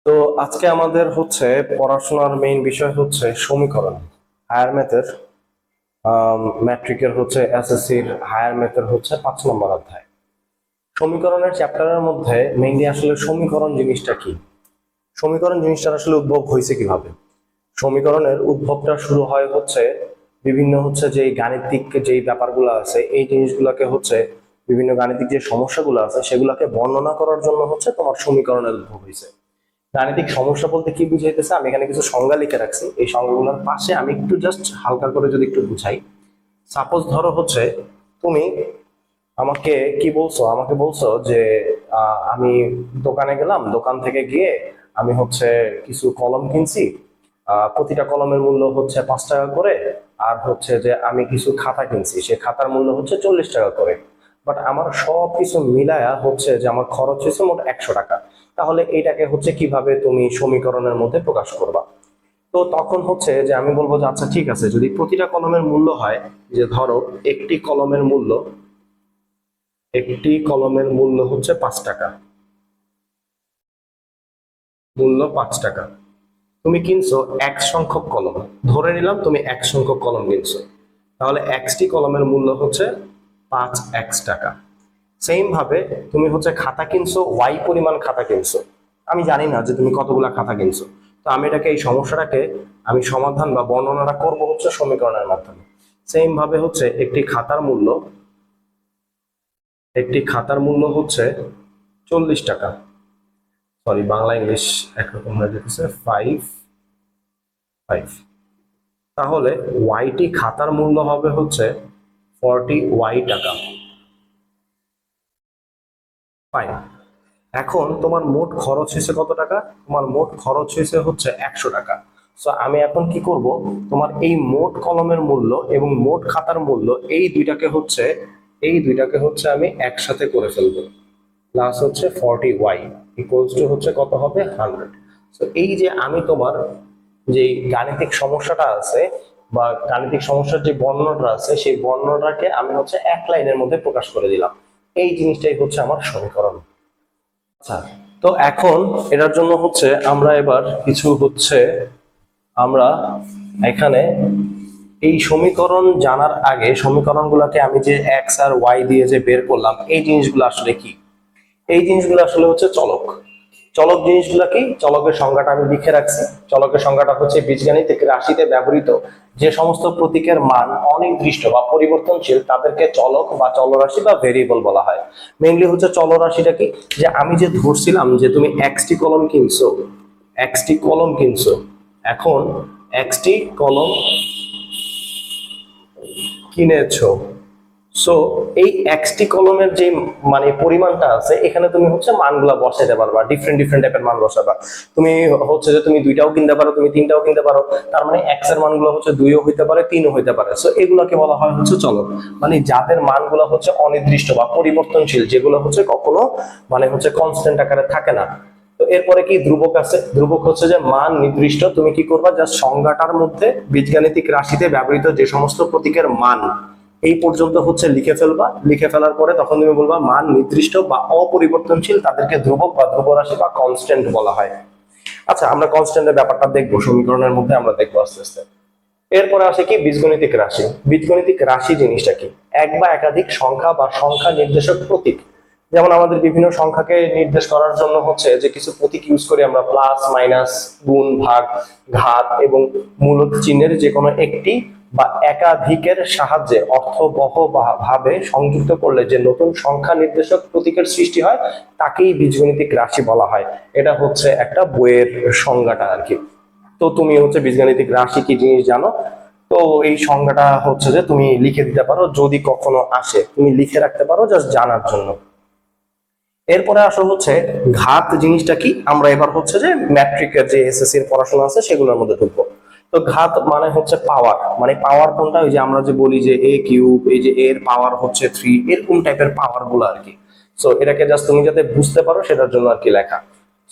তো আজকে আমাদের হচ্ছে পড়াশোনার মেইন বিষয় হচ্ছে সমীকরণ। হায়ার ম্যাথের ম্যাট্রিকের হচ্ছে এসএসসির হায়ার ম্যাথের হচ্ছে 5 নম্বর অধ্যায়। সমীকরণের চ্যাপ্টারের মধ্যে মেইনলি আসলে সমীকরণ জিনিসটা কি, সমীকরণ জিনিসটা আসলে উদ্ভব হয়েছে কিভাবে। সমীকরণের উদ্ভবটা শুরু হয় হচ্ছে বিভিন্ন হচ্ছে যে গাণিতিক যেই ব্যাপারগুলো আছে এই জিনিসগুলোকে হচ্ছে বিভিন্ন গাণিতিক যে সমস্যাগুলো আছে সেগুলোকে বর্ণনা করার জন্য হচ্ছে তোমার সমীকরণের উদ্ভব হয়েছে। গাণিতিক সমস্যা বলতে কি বুঝাইতেছে আমি এখানে কিছু সংজ্ঞা লিখে রাখছি, এই সংজ্ঞাগুলোর পাশে আমি একটু জাস্ট হালকা করে যদি একটু বুঝাই। সাপোজ ধরো হচ্ছে তুমি আমাকে কি বলছো, আমাকে বলছো যে আমি দোকানে গেলাম, দোকান থেকে গিয়ে আমি হচ্ছে কিছু কলম কিনছি, প্রতিটা কলমের মূল্য হচ্ছে 5 টাকা করে, আর হচ্ছে যে আমি কিছু খাতা কিনছি, সে খাতার মূল্য হচ্ছে 40 টাকা করে। বাট আমার সব কিছু মিলায়া হচ্ছে যে আমার খরচ হয়েছে মোট 100 টাকা। তাহলে এইটাকে হচ্ছে কিভাবে তুমি সমীকরণের মধ্যে প্রকাশ করবা? তো তখন হচ্ছে যে আমি বলবো যে আচ্ছা ঠিক আছে, যদি প্রতিটা কলমের মূল্য হয়, যে ধরো একটি কলমের মূল্য, একটি কলমের মূল্য হচ্ছে 5 টাকা, মূল্য 5 টাকা। তুমি কিনছো এক সংখ্যক কলম, ধরে নিলাম তুমি এক সংখ্যক কলম কিনছো, তাহলে এক্সটি কলমের মূল্য হচ্ছে 5x টাকা। সেম ভাবে তুমি হচ্ছে খাতা কিনছো, ওয়াই পরিমাণ খাতা কিনছো, আমি জানি না যে তুমি কতগুলা খাতা কিনছো। তো আমি এটাকে এই সমস্যাটাকে আমি সমাধান বা বর্ণনাটা করব হচ্ছে সমীকরণের মাধ্যমে। সেম ভাবে হচ্ছে একটি খাতার মূল্য হচ্ছে 40 টাকা, সরি বাংলা ইংলিশ একরকম হয়ে যেতেছে, 5 তাহলে ওয়াইটি খাতার মূল্য হবে হচ্ছে 40 টাকা। ফাইন। এখন তোমার মোট খরচ হয়েছে কত টাকা? তোমার মোট খরচ হয়েছে হচ্ছে 100 টাকা। সো আমি এখন কি করব, তোমার এই মোট কলমের মূল্য এবং মোট খাতার মূল্য এই দুইটাকে হচ্ছে আমি একসাথে করে ফেলবো, প্লাস হচ্ছে 40y ইকুয়ালস টু হচ্ছে কত হবে 100। তো এই যে আমি তোমার যে গাণিতিক সমস্যাটা আছে বা গাণিতিক সমস্যার যে বর্ণনাটা আছে সেই বর্ণনাটাকে আমি হচ্ছে এক লাইনের মধ্যে প্রকাশ করে দিলাম। এই জিনিসটাই হচ্ছে আমার সমীকরণ। আচ্ছা, তো এখন এটার জন্য হচ্ছে আমরা এবার কিছু হচ্ছে আমরা এখানে এই সমীকরণ জানার আগে সমীকরণগুলোকে আমি যে এক্স আর ওয়াই দিয়ে যে বের করলাম এই জিনিসগুলো আসলে কি, এই জিনিসগুলো আসলে হচ্ছে চলক। চলক জিনিসগুলো কি, চলকের সংজ্ঞাটা আমি লিখে রাখছি। চলকের সংজ্ঞাটা হচ্ছে বীজগাণিতিক রাশিতে ব্যবহৃত যে সমস্ত প্রতীকের মান অনির্দিষ্ট বা পরিবর্তনশীল তাদেরকে চলক বা চলরাশি বা ভেরিয়েবল বলা হয়। মেইনলি হচ্ছে চলরাশিটা কি, যে আমি যে ধরছিলাম যে তুমি এক্সটি কলম কিনছো, এখন এক্সটি কলম কিনেছো। সো এই এক্সটি কলমের যে মানে পরিমাণটা আছে এখানে তুমি হচ্ছে মানগুলা বসাইতে পারবা, ডিফারেন্ট ডিফারেন্ট টাইপের মান বসাবা। তুমি হচ্ছে যে তুমি দুইটাও কিনতে পারো, তুমি তিনটাও কিনতে পারো, তার মানে এক্স এর মানগুলো হচ্ছে দুইও হইতে পারে, তিনও হইতে পারে। সো এগুলোকে বলা হয় হচ্ছে চলক, মানে যাদের মানগুলো হচ্ছে অনির্দিষ্ট বা পরিবর্তনশীল, যেগুলো হচ্ছে কখনো মানে হচ্ছে কনস্ট্যান্ট আকারে থাকে না। তো এরপরে কি ধ্রুবক আছে, ধ্রুবক হচ্ছে যে মান নির্দিষ্ট, তুমি কি করবা জাস্ট সংজ্ঞাটার মধ্যে বীজগাণিতিক রাশিতে ব্যবহৃত যে সমস্ত প্রতীকের মান এই পর্যন্ত হচ্ছে লিখে ফেলবা, লিখে ফেলার পরে তখন তুমি বলবা মান নির্দিষ্ট বা অপরিবর্তনশীল তাদেরকে ধ্রুবক বা ধ্রুবরাশি বা কনস্ট্যান্ট বলা হয়। আচ্ছা, আমরা কনস্ট্যান্টের ব্যাপারটা দেখবো সমীকরণের মধ্যে, আমরা দেখবো আস্তে আস্তে। এরপরে আসে কি বীজগণিতিক রাশি। বীজগণিতিক রাশি জিনিসটা কি, এক বা একাধিক সংখ্যা বা সংখ্যা নির্দেশক প্রতীক। যেমন আমাদের বিভিন্ন সংখ্যাকে নির্দেশ করার জন্য হচ্ছে যে কিছু প্রতীক ইউজ করি আমরা, প্লাস মাইনাস, গুণ ভাগ ঘাত এবং মূলত চিহ্নের যে কোনো একটি বা একাধিকের সাহায্যে অর্থবহ ভাবে সংযুক্ত করলে যে নতুন সংখ্যা নির্দেশক প্রতীকের সৃষ্টি হয় তাকেই বীজগণিতিক রাশি বলা হয়। এটা হচ্ছে একটা বইয়ের সংজ্ঞাটা আর কি। তো তুমি হচ্ছে বীজগাণিতিক রাশি কি জিনিস জানো? তো এই সংজ্ঞাটা হচ্ছে যে তুমি লিখে দিতে পারো, যদি কখনো আসে তুমি লিখে রাখতে পারো জাস্ট জানার জন্য। এরপরে আসো হচ্ছে ঘাত জিনিসটা কি, আমরা এবার হচ্ছে যে ম্যাট্রিকের যে এসএসসি এর পড়াশোনা আছে সেগুলোর মধ্যে ঢুকবো। তো ঘাত মানে হচ্ছে পাওয়ার, মানে পাওয়ার কোনটা, ওই যে আমরা যে বলি যে এ কিউব, এই যে এর পাওয়ার হচ্ছে 3, এরকম টাইপের পাওয়ার গুলো আর কি। সো এটাকে জাস্ট তুমি যাতে বুঝতে পারো সেটার জন্য আর কি লেখা।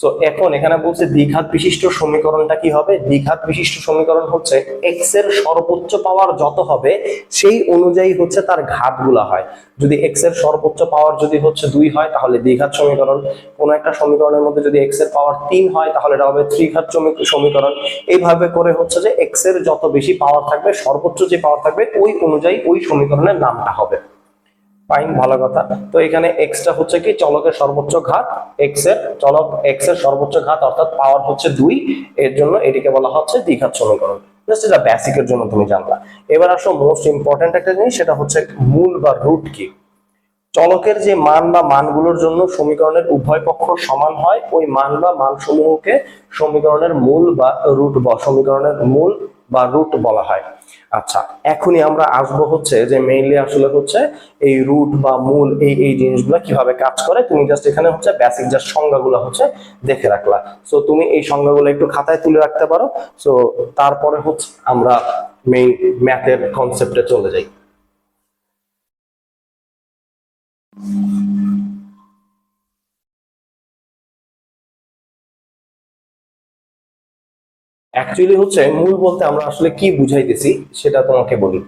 সো এখন এখানে বলছে দ্বিঘাত বিশিষ্ট সমীকরণটা কি হবে? দ্বিঘাত বিশিষ্ট সমীকরণ হচ্ছে এক্স এর সর্বোচ্চ পাওয়ার যত হবে সেই অনুযায়ী হচ্ছে তার ঘাতগুলা হয়। যদি এক্স এর সর্বোচ্চ পাওয়ার যদি হচ্ছে 2 হয় তাহলে দ্বিঘাত সমীকরণ। কোন একটা সমীকরণের মধ্যে যদি এক্স এর পাওয়ার 3 হয় তাহলে এটা হবে ত্রিঘাত সমীকরণ। এইভাবে করে হচ্ছে যে এক্স এর যত বেশি পাওয়ার থাকবে, সর্বোচ্চ যে পাওয়ার থাকবে, ওই অনুযায়ী ওই সমীকরণের নামটা হবে। ফাইন, ভালো কথা। তো এখানে এক্স টা হচ্ছে কি চলকের সর্বোচ্চ ঘাত, এক্স এর সর্বোচ্চ ঘাত অর্থাৎ পাওয়ার হচ্ছে 2, এর জন্য এটিকে বলা হচ্ছে দ্বিঘাত সমীকরণ। জাস্ট এটা বেসিকের জন্য তুমি জানলা। এবার আসো মোস্ট ইম্পর্টেন্ট একটা জিনিস, সেটা হচ্ছে মূল বা রুট কি। চলকের যে মান বা মানগুলোর জন্য সমীকরণের উভয় পক্ষ সমান হয়, ওই মান বা মানসমূহকে সমীকরণের মূল বা রুট বা সমীকরণের মূল বা রুট বলা হয়। আচ্ছা, এখনই আমরা আসবো হচ্ছে যে মেইনলি আসলে হচ্ছে এই রুট বা মূল এই জিনিসগুলো কিভাবে কাজ করে। তুমি জাস্ট এখানে হচ্ছে বেসিক জাস্ট সংজ্ঞাগুলো হচ্ছে দেখে রাখলা। সো তুমি এই সংজ্ঞাগুলো একটু খাতায় তুলে রাখতে পারো। সো তারপরে হচ্ছে আমরা মেইন ম্যাথের কনসেপ্টে চলে যাই। অ্যাকচুয়ালি হচ্ছে মূল বলতে আমরা আসলে কি বুঝাইতেছি সেটা তোমাকে বলি।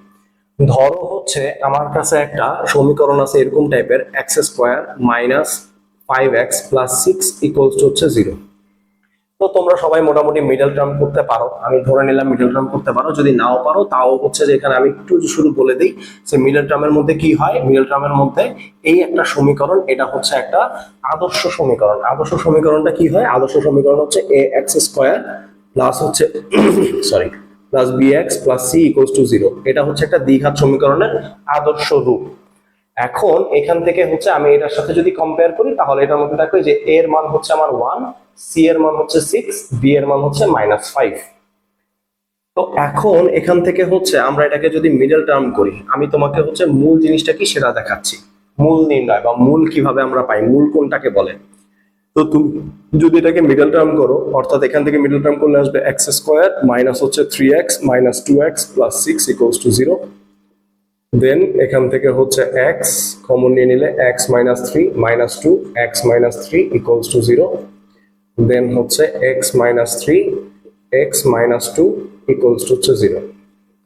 ধরো হচ্ছে আমার কাছে একটা সমীকরণ আছে এরকম টাইপের, x square minus 5x plus 6 equals to হচ্ছে 0। তো তোমরা সবাই মোটামুটি মিডল টার্ম করতে পারো, আমি ধরে নিলাম মিডল টার্ম করতে পারো। যদি নাও পারো তাও হচ্ছে যে এখানে আমি একটু শুরু বলে দিই যে মিডল টার্মের মধ্যে কি হয়। মিডল টার্মের মধ্যে এই একটা সমীকরণ, এটা হচ্ছে একটা আদর্শ সমীকরণ। আদর্শ সমীকরণটা কি হয়? আদর্শ সমীকরণ হচ্ছে এ এক্স স্কোয়ার প্লাস হচ্ছে sorry plus B x plus C equals to 0। এটা হচ্ছে একটা দ্বিঘাত সমীকরণের আদর্শ রূপ। এখন এখান থেকে হচ্ছে আমি এটার সাথে যদি কম্পেয়ার করি তাহলে এটার মধ্যে দেখো যে এর মান হচ্ছে আমার 1, সি এর মান হচ্ছে 6, বি এর মান হচ্ছে -5। তো এখন এখান থেকে হচ্ছে আমরা এটাকে যদি মিডল টার্ম করি, আমি তোমাকে হচ্ছে মূল জিনিসটা কি সেটা দেখাচ্ছি। মূল নির্ণয় বা মূল কিভাবে আমরা পাই, মূল কোনটাকে বলে। তো তুমি যদি এটাকে মিডল টার্ম করো, অর্থাৎ এখান থেকে মিডল টার্ম করলে আসবে এক্স স্কোয়ার মাইনাস হচ্ছে 3x minus 2x plus 6 equals to 0। দেন এখান থেকে হচ্ছে x কমন নিয়ে নিলে x minus 3 minus 2 x minus 3 equals to 0। দেন হচ্ছে x minus 3 x minus 2 equals to হচ্ছে 0।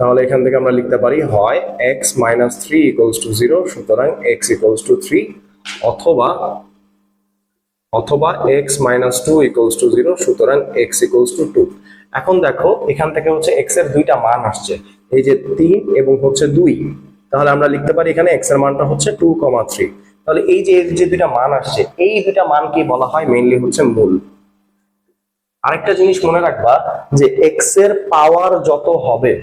তাহলে এখান থেকে আমরা লিখতে পারি হয় x মাইনাস 3 ইকুয়ালস টু 0, সুতরাং x ইকুয়ালস টু 3, অথবা অথবা x মাইনাস 2 ইকুয়ালস টু 0, সুতরাং x ইকুয়ালস টু 2। এখন দেখো এখান থেকে হচ্ছে x এর দুইটা মান আসছে, এই যে 3 এবং হচ্ছে 2। তাহলে আমরা লিখতে পারি এখানে x এর মানটা হচ্ছে 2,3। তাহলে এই যে দুইটা মান আসছে, এই দুইটা মানকে বলা হয় মেইনলি হচ্ছে মূল। আরেকটা জিনিস মনে রাখবা যে x এর পাওয়ার যত হবে,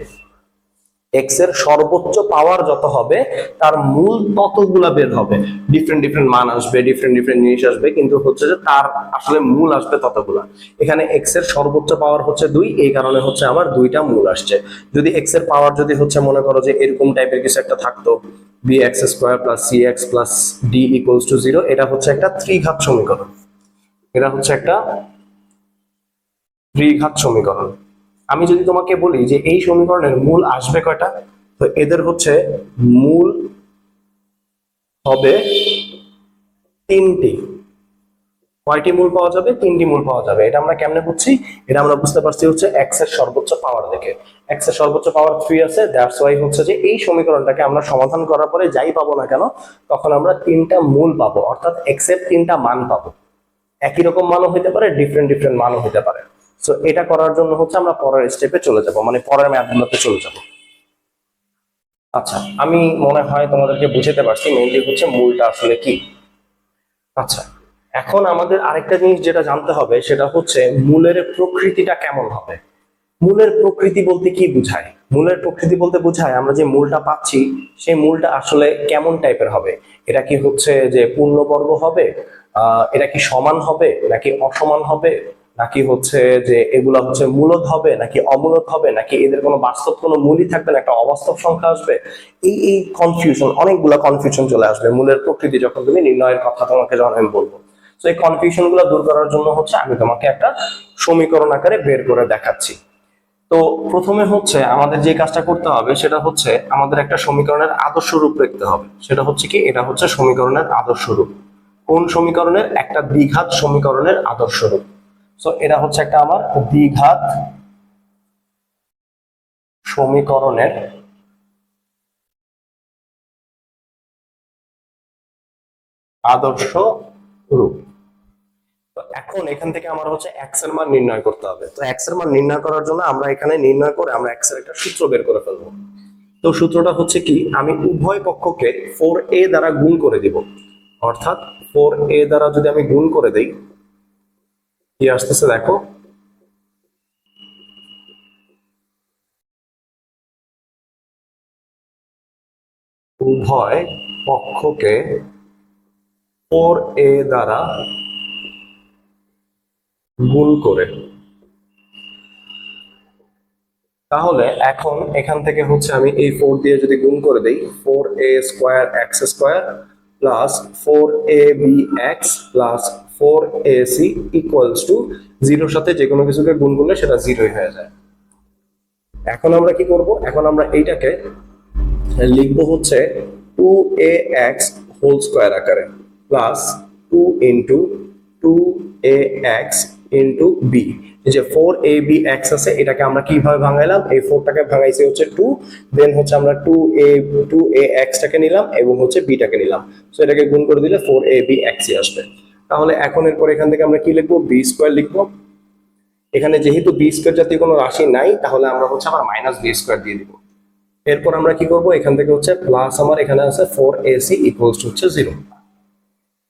এক্স এর সর্বোচ্চ পাওয়ার যত হবে তার মূল ততগুলা বের হবে। ডিফারেন্ট ডিফারেন্ট মান আসবে, ডিফারেন্ট ডিফারেন্ট জিনিস আসবে, কিন্তু হচ্ছে যে তার আসলে মূল আসবে ততগুলা। এখানে এক্স এর সর্বোচ্চ পাওয়ার হচ্ছে 2, এই কারণে হচ্ছে আমার দুইটা মূল আসছে। যদি এক্স এর পাওয়ার যদি হচ্ছে মনে করো যে এরকম টাইপের কিছু একটা থাকতো, B X square plus C X plus D equals to 0, এটা হচ্ছে একটা ত্রিঘাত সমীকরণ। এটা হচ্ছে একটা ত্রিঘাত সমীকরণ। আমি যদি তোমাকে বলি যে এই সমীকরণের মূল আসবে কয়টা, তো এদের হচ্ছে মূল হবে 3টি। কয়টি মূল পাওয়া যাবে? 3টি মূল পাওয়া যাবে। এটা আমরা কেমনে বুঝছি? এটা আমরা বুঝতে পারছি হচ্ছে x এর সর্বোচ্চ পাওয়ার দেখে। x এর সর্বোচ্চ পাওয়ার 3 আছে, দ্যাটস ওয়াই হচ্ছে যে এই সমীকরণটাকে আমরা সমাধান করার পরে যাই পাবো না কেন, তখন আমরা 3টা মূল পাবো, অর্থাৎ x এর 3টা মান পাবো। একই রকম মানও হতে পারে, ডিফারেন্ট ডিফারেন্ট মানও হতে পারে। সো এটা করার জন্য হচ্ছে আমরা পরের স্টেপে চলে যাব, মানে পরের ম্যাথগুলোতে চলে যাব। আচ্ছা, আমি মনে হয় তোমাদেরকে বুঝাতে পারছি মেইনলি হচ্ছে মূলটা আসলে কি। আচ্ছা, এখন আমাদের আরেকটা জিনিস যেটা জানতে হবে সেটা হচ্ছে মূলের প্রকৃতিটা কেমন হবে। মূলের প্রকৃতি বলতে কি বোঝায়? মূলের প্রকৃতি বলতে বোঝায় আমরা যে মূলটা পাচ্ছি সেই মূলটা আসলে কেমন টাইপের হবে। এটা কি হচ্ছে যে পূর্ণবর্গ হবে, এটা কি সমান হবে নাকি অসমান হবে, নাকি হচ্ছে যে এগুলা হচ্ছে মূলদ হবে নাকি অমূলদ হবে, নাকি এদের কোনো বাস্তব কোনো মূলই থাকবে না, একটা অবাস্তব সংখ্যা আসবে। এই কনফিউশন, অনেকগুলা কনফিউশন চলে আসবে মূলের প্রকৃতি যখন তুমি নির্ণয়ের কথা তোমাকে যখন আমি বলবো। তো এই কনফিউশন গুলো দূর করার জন্য হচ্ছে আমি তোমাকে একটা সমীকরণ আকারে বের করে দেখাচ্ছি। তো প্রথমে হচ্ছে আমাদের যে কাজটা করতে হবে সেটা হচ্ছে আমাদের একটা সমীকরণের আদর্শ রূপ লিখতে হবে। সেটা হচ্ছে কি, এটা হচ্ছে সমীকরণের আদর্শ রূপ। কোন সমীকরণের? একটা দ্বিঘাত সমীকরণের আদর্শ রূপ। সো এটা হচ্ছে একটা আমার দ্বিঘাত সমীকরণের আদর্শ রূপ। তো এখন এখান থেকে আমার হচ্ছে এক্স এর মান নির্ণয় করতে হবে। তো এক্স এর মান নির্ণয় করার জন্য আমরা এখানে নির্ণয় করে আমরা এক্স এর একটা সূত্র বের করে ফেলবো। তো সূত্রটা হচ্ছে কি, আমি উভয় পক্ষকে 4a দ্বারা গুণ করে দিব। অর্থাৎ 4a দ্বারা যদি আমি গুণ করে দেই, কি আসতেছে দেখো, উভয় পক্ষকে 4a দ্বারা গুণ করে। তাহলে এখন এখান থেকে হচ্ছে আমি এই 4 দিয়ে যদি গুণ করে দেই, 4a square x square plus 4ab x plus 4ac equals to 0 সাথে যে কোনো কিছুকে গুণ করলে সেটা 0 হয়ে যায়। এখন আমরা কি করব, এখন আমরা এইটাকে লিখবো হচ্ছে 2ax হোল স্কোয়ার আকারে plus 2 into 2ax into B. যে 4abx আছে, এটাকে আমরা কিভাবে ভাঙাইলাম, এই 4টাকে ভাঙাইছি হচ্ছে 2, দেন হচ্ছে আমরা 2ax টাকে নিলাম এবং হচ্ছে b টাকে নিলাম। সো এটাকে গুণ করে দিলে 4abx আসবে। তাহলে এখন এরপর এখান থেকে আমরা কি লিখবো, বি স্কোয়ার লিখবো। এখানে যেহেতু বি স্কোয়ার জাতীয় কোনো রাশি নাই, তাহলে আমরা হচ্ছে আবার মাইনাস বি স্কোয়ার দিয়ে দিব। এরপর আমরা কি করব, এখান থেকে হচ্ছে প্লাস, আমার এখানে আছে 4ac ইকুয়ালস টু হচ্ছে 0।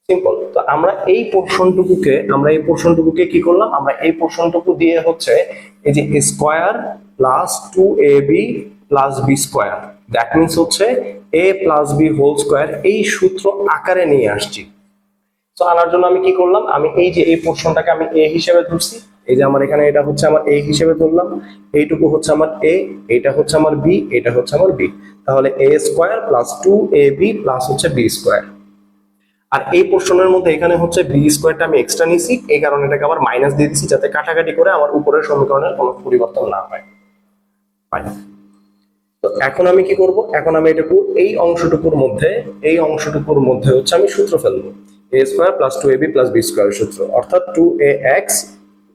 সিম্পল। তো আমরা এই পোরশনটুকুকে কি করলাম, আমরা এই পোরশনটুকু দিয়ে হচ্ছে এই যে square plus 2ab plus B square, that means হচ্ছে a plus B whole square, এই সূত্র আকারে নিয়ে আসছি। তো আনার জন্য আমি কি করলাম, আমি এই যে এই পোরশনটাকে আমি a হিসেবে ধরছি, এই যে আমার এখানে এটা হচ্ছে আমার a হিসেবে ধরলাম, এইটুকু হচ্ছে আমার a, এটা হচ্ছে আমার b, এটা হচ্ছে আমার b। তাহলে a square plus 2ab plus হচ্ছে b স্কয়ার। আর এই পোর্শনের মধ্যে এখানে হচ্ছে বি স্কোয়ারটা আমি এক্সট্রা নিছি, এই কারণে এটাকে আবার মাইনাস দিয়ে দিচ্ছি, যাতে কাটাকাটি করে আমার উপরের সমীকরণের কোনো পরিবর্তন না হয়। তো এখন আমি কি করব, এখন আমি এটুকু এই অংশটুকুর মধ্যে হচ্ছে আমি সূত্র ফেলবো, a square plus 2ab plus b square সূত্র, অর্থাৎ 2ax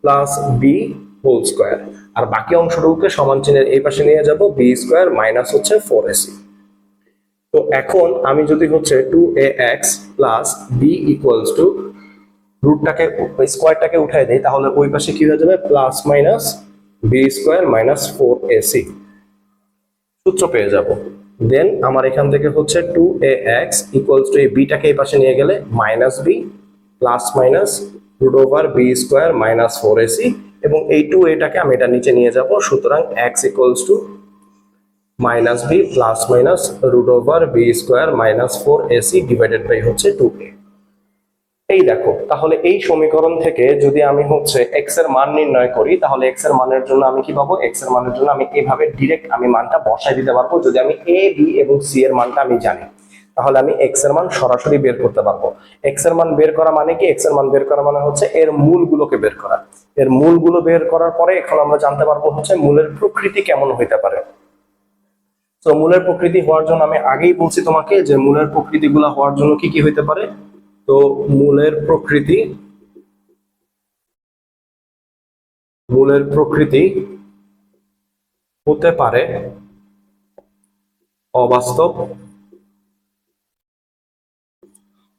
plus B whole square. আর বাকি অংশটুকুকে সমান চিহ্নের এই পাশে নিয়ে যাব, বি স্কোয়ার মাইনাস হচ্ছে 4ac। তো এখন আমি যদি হচ্ছে 2ax plus b equals to রুটটাকে স্কোয়ারটাকে উঠাই দেই, তাহলে ওই পাশে কি হয়ে যাবে, plus minus b square minus 4ac সূত্র পেয়ে যাব। দেন আমার এখান থেকে হচ্ছে 2ax ইকুয়ালস টু এই বিটাকে এই পাশে নিয়ে গেলে minus B plus minus root over B square minus 4ac, এবং এই 2aটাকে আমি এটা নিচে নিয়ে যাব, সুতরাং x equals to minus B plus minus root over B square minus 4ac divided by হচ্ছে 2a। এই দেখো, তাহলে এই সমীকরণ থেকে যদি আমি হচ্ছে এক্স এর মান নির্ণয় করি, তাহলে এক্স এর মানের জন্য আমি কি পাবো, এক্স এর মানের জন্য আমি এভাবে ডিরেক্ট আমি মানটা বসাই দিতে পারবো। যদি আমি এ বি এবং সি এর মানটা আমি জানি, তাহলে আমি এক্স এর মান সরাসরি বের করতে পারবো। এক্স এর মান বের করা মানে কি, এক্স এর মান বের করা মানে হচ্ছে এর মূলগুলোকে বের করা। এর মূলগুলো বের করার পরে এখন আমরা জানতে পারবো হচ্ছে মূলের প্রকৃতি কেমন হইতে পারে। তো মূলের প্রকৃতি হওয়ার জন্য আমি আগেই বলছি তোমাকে যে মূলের প্রকৃতিগুলো হওয়ার জন্য কি কি হইতে পারে। তো মূলের প্রকৃতি হতে পারে অবাস্তব।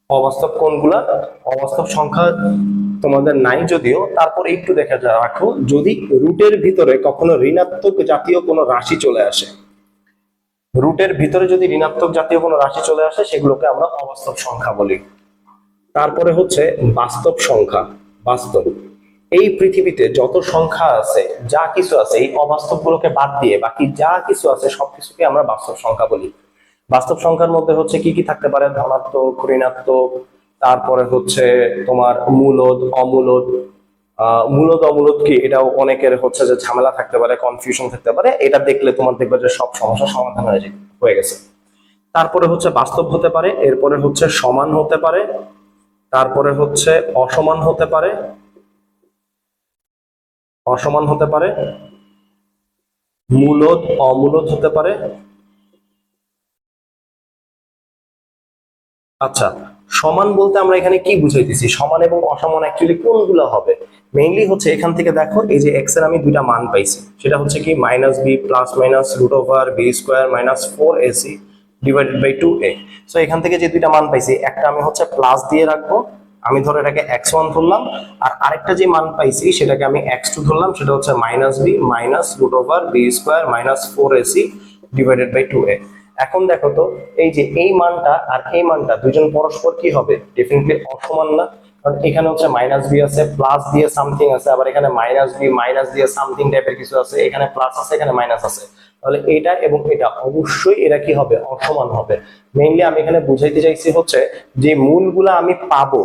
অবাস্তব কোনগুলা, অবাস্তব সংখ্যা তোমাদের নাই যদিও, তারপর একটু দেখা যায় রাখো, যদি রুটের ভিতরে কখনো ঋণাত্মক জাতীয় কোনো রাশি চলে আসে, রুটের ভিতরে যদি ঋণাত্মক জাতীয় কোনো রাশি চলে আসে, সেগুলোকে আমরা অবাস্তব সংখ্যা বলি। তারপরে হচ্ছে বাস্তব সংখ্যা। বাস্তব, এই পৃথিবীতে যত সংখ্যা আছে, যা কিছু আছে, এই অবাস্তব গুলোকে বাদ দিয়ে বাকি যা কিছু আছে সবকিছুকে আমরা বাস্তব সংখ্যা বলি। বাস্তব সংখ্যার মধ্যে হচ্ছে কি কি থাকতে পারে, ধনাত্মক, ঋণাত্মক, তারপরে হচ্ছে তোমার মূলদ, অমূলদ। মূলদ অমূলদ কি, এটাও অনেকের হচ্ছে যে ঝামেলা থাকতে পারে, কনফিউশন থাকতে পারে, এটা দেখলে তোমার দেখবে যে সব সমস্যার সমাধান হয়ে গেছে। তারপরে হচ্ছে বাস্তব হতে পারে, এরপরে হচ্ছে সমান হতে পারে, তারপরে হচ্ছে অসমান হতে পারে, মূলদ অমূলদ হতে পারে। আচ্ছা, সমান বলতে আমরা এখানে কি বুঝাইতেছি, সমান এবং অসমান অ্যাকচুয়ালি কোনগুলো হবে? মেইনলি হচ্ছে এখান থেকে দেখো, এই যে এক্স এর আমি দুইটা মান পাইছি, সেটা হচ্ছে কি minus B plus minus root over B square minus 4ac divided by 2a। So এখান থেকে যে দুইটা মান পাইছি, একটা আমি হচ্ছে প্লাস দিয়ে রাখবো, আমি ধরো এটাকে x1 ধরলাম, আর আরেকটা যে মান পাইছি সেটাকে আমি x2 ধরলাম, সেটা হচ্ছে minus B minus root over B square minus 4ac divided by 2a। এখন দেখো তো, এই যে এই মানটা আর এই মানটা দুইজন পরস্পর কি হবে? ডেফিনেটলি অসমান না? কারণ এখানে হচ্ছে মাইনাস বি আছে, প্লাস দিয়ে সামথিং আছে, আবার এখানে মাইনাস বি মাইনাস দিয়ে সামথিং টাইপের কিছু আছে, এখানে প্লাস আছে এখানে মাইনাস আছে, তাহলে এটা এবং এটা অবশ্যই এরা কি হবে? অসমান হবে। মেইনলি আমি এখানে বুঝাইতে চাইছি হচ্ছে যে মূলগুলো আমি পাবো,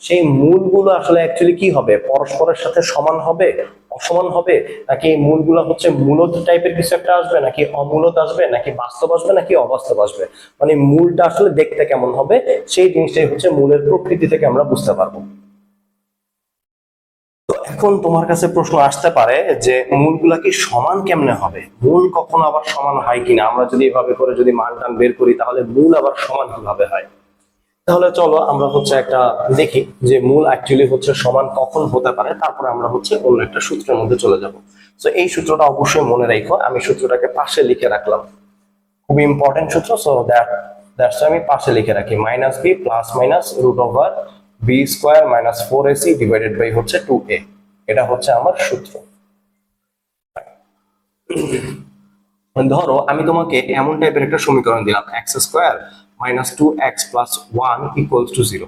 সেই মূলগুলো আসলে অ্যাকচুয়ালি কি হবে? পরস্পরের সাথে সমান হবে, অসমান হবে, নাকি এই মূলগুলো হচ্ছে মূলত টাইপের কিছু একটা আসবে, নাকি অমূলত আসবে, নাকি বাস্তব আসবে, নাকি অবাস্তব আসবে? মানে মূলটা আসলে দেখতে কেমন হবে, সেই জিনিসটাই হচ্ছে মূলের প্রকৃতি থেকে আমরা বুঝতে পারবো। তো এখন তোমার কাছে প্রশ্ন আসতে পারে যে মূলগুলা কি সমান কেমনে হবে? মূল কখনো আবার সমান হয় কিনা? আমরা যদি এভাবে করে যদি মান টান বের করি, তাহলে মূল আবার সমান কিভাবে হয়? তাহলে চলো আমরা হচ্ছে একটা দেখি যে মূল অ্যাকচুয়ালি হচ্ছে সমান কখন হতে পারে, তারপরে আমরা হচ্ছে অন্য একটা সূত্রের মধ্যে চলে যাব। তো এই সূত্রটা অবশ্যই মনে রাখো, আমি সূত্রটাকে পাশে লিখে রাখলাম, খুবই ইম্পর্টেন্ট সূত্র। সো দ্যাটস আমি পাশে লিখে রাখি, minus B plus minus root over B square minus 4ac divided by হচ্ছে 2a। এটা হচ্ছে আমার সূত্র। ধরো আমি তোমাকে এমন টাইপের একটা সমীকরণ দিলাম, x square minus 2x plus 1 equals to 0।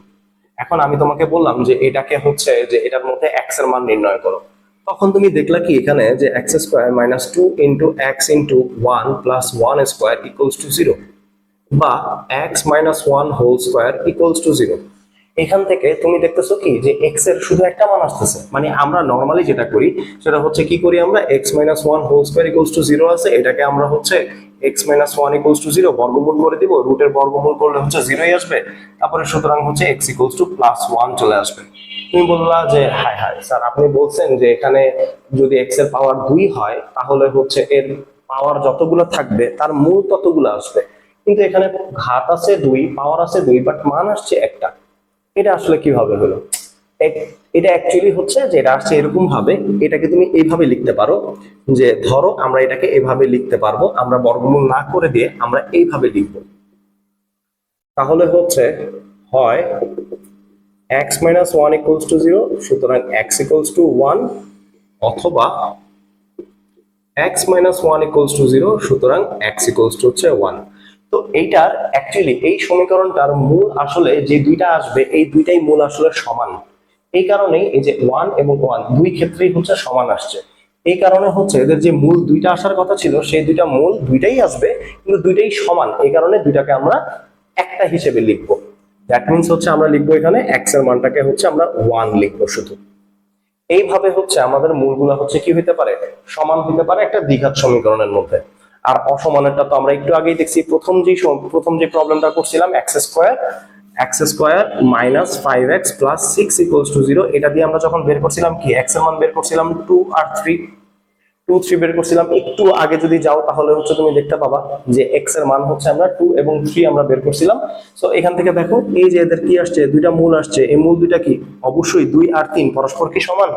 এখন আমি তোমাকে বললাম যে এটাকে হচ্ছে যে এটার মধ্যে এক্স এর মান নির্ণয় করো। তখন তুমি দেখলা কি এখানে যে X square minus 2 into X into 1 plus 1 square equals to 0, বা X minus 1 whole square equals to 0। এখান থেকে তুমি দেখতেছো কি যে এক্স এর শুধু একটা মান আসতেছে, মানে আমরা নর্মালি যেটা করি সেটা হচ্ছে কি করি, আমরা X minus 1 whole square equals to 0 আছে, এটাকে আমরা হচ্ছে এক্স মাইনাস 1 ইকুয়ালস টু 0 বর্গমূল করে দিব, রুটের বর্গমূল করলে হচ্ছে 0ই আসবে, তারপরে সুতরাং হচ্ছে এক্স ইকুয়ালস টু প্লাস 1 চলে আসবে। তুমি বললা যে হাই হাই স্যার, আপনি বলছেন যে এখানে যদি এক্স এর পাওয়ার 2 হয় তাহলে হচ্ছে এর পাওয়ার যতগুলো থাকবে তার মূল ততগুলো আসবে, কিন্তু এখানে ঘাত আছে 2, পাওয়ার আছে 2, বাট মান আসছে একটা। এটা আসলে কিভাবে হলো? এটা অ্যাকচুয়ালি হচ্ছে যে এটা আসছে এরকম ভাবে, এটাকে তুমি এইভাবে লিখতে পারো যে ধরো আমরা এটাকে এভাবে লিখতে পারবো, আমরা বর্গমূল না করে দিয়ে আমরা এইভাবে লিখবো। তাহলে হচ্ছে হয় x minus 1 equals to 0, সুতরাং x equals to 1, অথবা x minus 1 equals to 0, সুতরাং x equals to হচ্ছে 1। তো এইটার অ্যাকচুয়ালি এই সমীকরণটার মূল আসলে যে দুইটা আসবে, এই দুইটাই মূল আসলে সমান। এই কারণেই এই যে 1 এবং 1 দুই ক্ষেত্রেই হচ্ছে সমান আসছে। এই কারণে হচ্ছে এদের যে মূল দুইটা আসার কথা ছিল, সেই দুইটা মূল দুইটাই আসবে, কিন্তু দুইটাই সমান, এই কারণে দুইটাকে আমরা একটা হিসেবে লিখবো। দ্যাট মিন্স হচ্ছে আমরা লিখবো এখানে x এর মানটাকে হচ্ছে আমরা 1 লিখবো শুধু। এইভাবে হচ্ছে আমাদের মূলগুলা হচ্ছে কি হইতে পারে? সমান হইতে পারে একটা দ্বিঘাত সমীকরণের মধ্যে। আর অসমানেরটা তো আমরা একটু আগেই দেখছি, প্রথম যে প্রবলেমটা করছিলাম, x square minus 5x plus 6 equals to 0, এটা দিয়ে আমরা যখন বের করছিলাম কি, এক্স এর মান বের করছিলাম 2 আর 3, 2 3 বের করছিলাম। একটু আগে যদি যাও তাহলে হচ্ছে তুমি দেখতে পাবা যে এক্স এর মান হচ্ছে আমরা 2 এবং 3 আমরা বের করছিলাম। সো এখান থেকে দেখো এই যে এদের কি আসছে, দুইটা মূল আসছে, এই মূল দুইটা কি অবশ্যই 2 আর 3 পরস্পর কি সমান?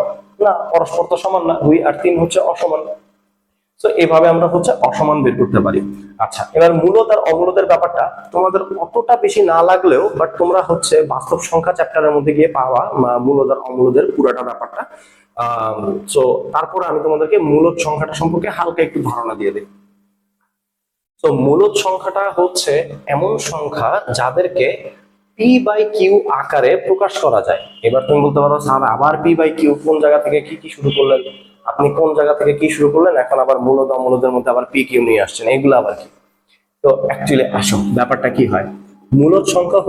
না, পরস্পর তো সমান না, 2 আর 3 হচ্ছে অসমান। তো এভাবে আমরা হচ্ছে অসমান বের করতে পারি। আচ্ছা, এবার মূলত আর অমূলতের ব্যাপারটা তোমাদের অতটা বেশি না লাগলেও, বাট তোমরা হচ্ছে বাস্তব সংখ্যা চ্যাপ্টারের মধ্যে গিয়ে পাওয়া মূলত আর অমূলতের পুরাটা ব্যাপারটা। সো তারপরে আমি তোমাদেরকে মূলত সংখ্যাটা সম্পর্কে হালকা একটু ধারণা দিয়ে দিই। তো মূলত সংখ্যাটা হচ্ছে এমন সংখ্যা যাদেরকে পি বাই কিউ আকারে প্রকাশ করা যায়। এবার তুমি বলতে পারো স্যার আবার পি বাই কিউ, কোন জায়গা থেকে কি কি শুরু করলেন? আপনি কোন জায়গা থেকে কি শুরু করলেন, এখন আবার মূলত অমূলতের মধ্যে আবার পি কিউ নিয়ে আসছেন, এগুলো আবার কি? তো অ্যাকচুয়ালি আসো ব্যাপারটা কি হয়। মূলত সংখ্যা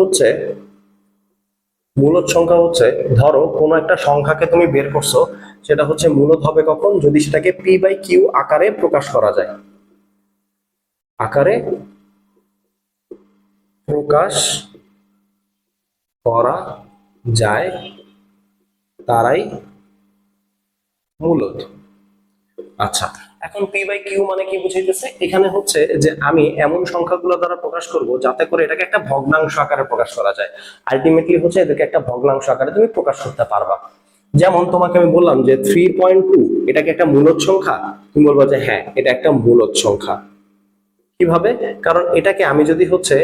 হচ্ছে ধরো কোনো একটা সংখ্যাকে তুমি বের করছো, সেটা হচ্ছে মূলত হবে কখন? যদি সেটাকে পি বাই কিউ আকারে প্রকাশ করা যায়, আকারে প্রকাশ করা যায়, তারাই মূলত। আচ্ছা, এখন পি বাই কিউ মানে কি বুঝাইতেছে, এখানে হচ্ছে যে আমি এমন সংখ্যাগুলো দ্বারা প্রকাশ করব যাতে করে এটাকে একটা ভগ্নাংশ আকারে প্রকাশ করা যায়। আলটিমেটলি হচ্ছে এদেরকে একটা ভগ্নাংশ আকারে তুমি প্রকাশ করতে পারবা। যেমন তোমাকে আমি বললাম যে 3.2 এটাকে একটা মূলদ সংখ্যা, তুমি বলবা যে হ্যাঁ এটা একটা মূলদ সংখ্যা। কিভাবে? কারণ এটাকে আমি যদি হচ্ছে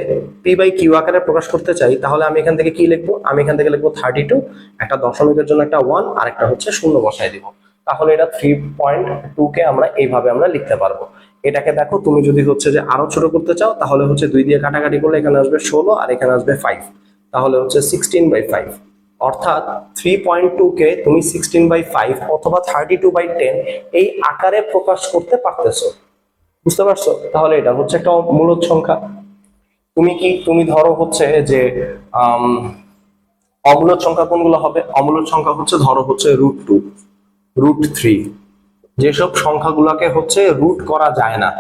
পি বাই কিউ আকারে প্রকাশ করতে চাই, তাহলে আমি এখান থেকে কি লিখবো, আমি এখান থেকে লিখবো 32, একটা দশমিকের জন্য একটা 1 আর একটা হচ্ছে শূন্য বসাই দিব। তাহলে এটা 3.2 কে আমরা এইভাবে আমরা লিখতে পারবো। এটাকে দেখো তুমি যদি হচ্ছে যে আরো ছোট করতে চাও, তাহলে হচ্ছে 2 দিয়ে কাটাকাটি করলে এখানে আসবে 16 আর এখানে আসবে 5, তাহলে হচ্ছে 16/5। অর্থাৎ 3.2 কে তুমি 16/5 অথবা 32/10 এই আকারে প্রকাশ করতে পারতেছো। বুঝতে পারছো? তাহলে এটা হচ্ছে একটা মূলদ সংখ্যা। তুমি ধরো হচ্ছে যে আম, অমূলদ সংখ্যা কোনগুলো হবে? অমূলদ সংখ্যা হচ্ছে ধরো হচ্ছে √2, √3, যেসব সংখ্যাগুলোকে হচ্ছে রুট করা যায় না,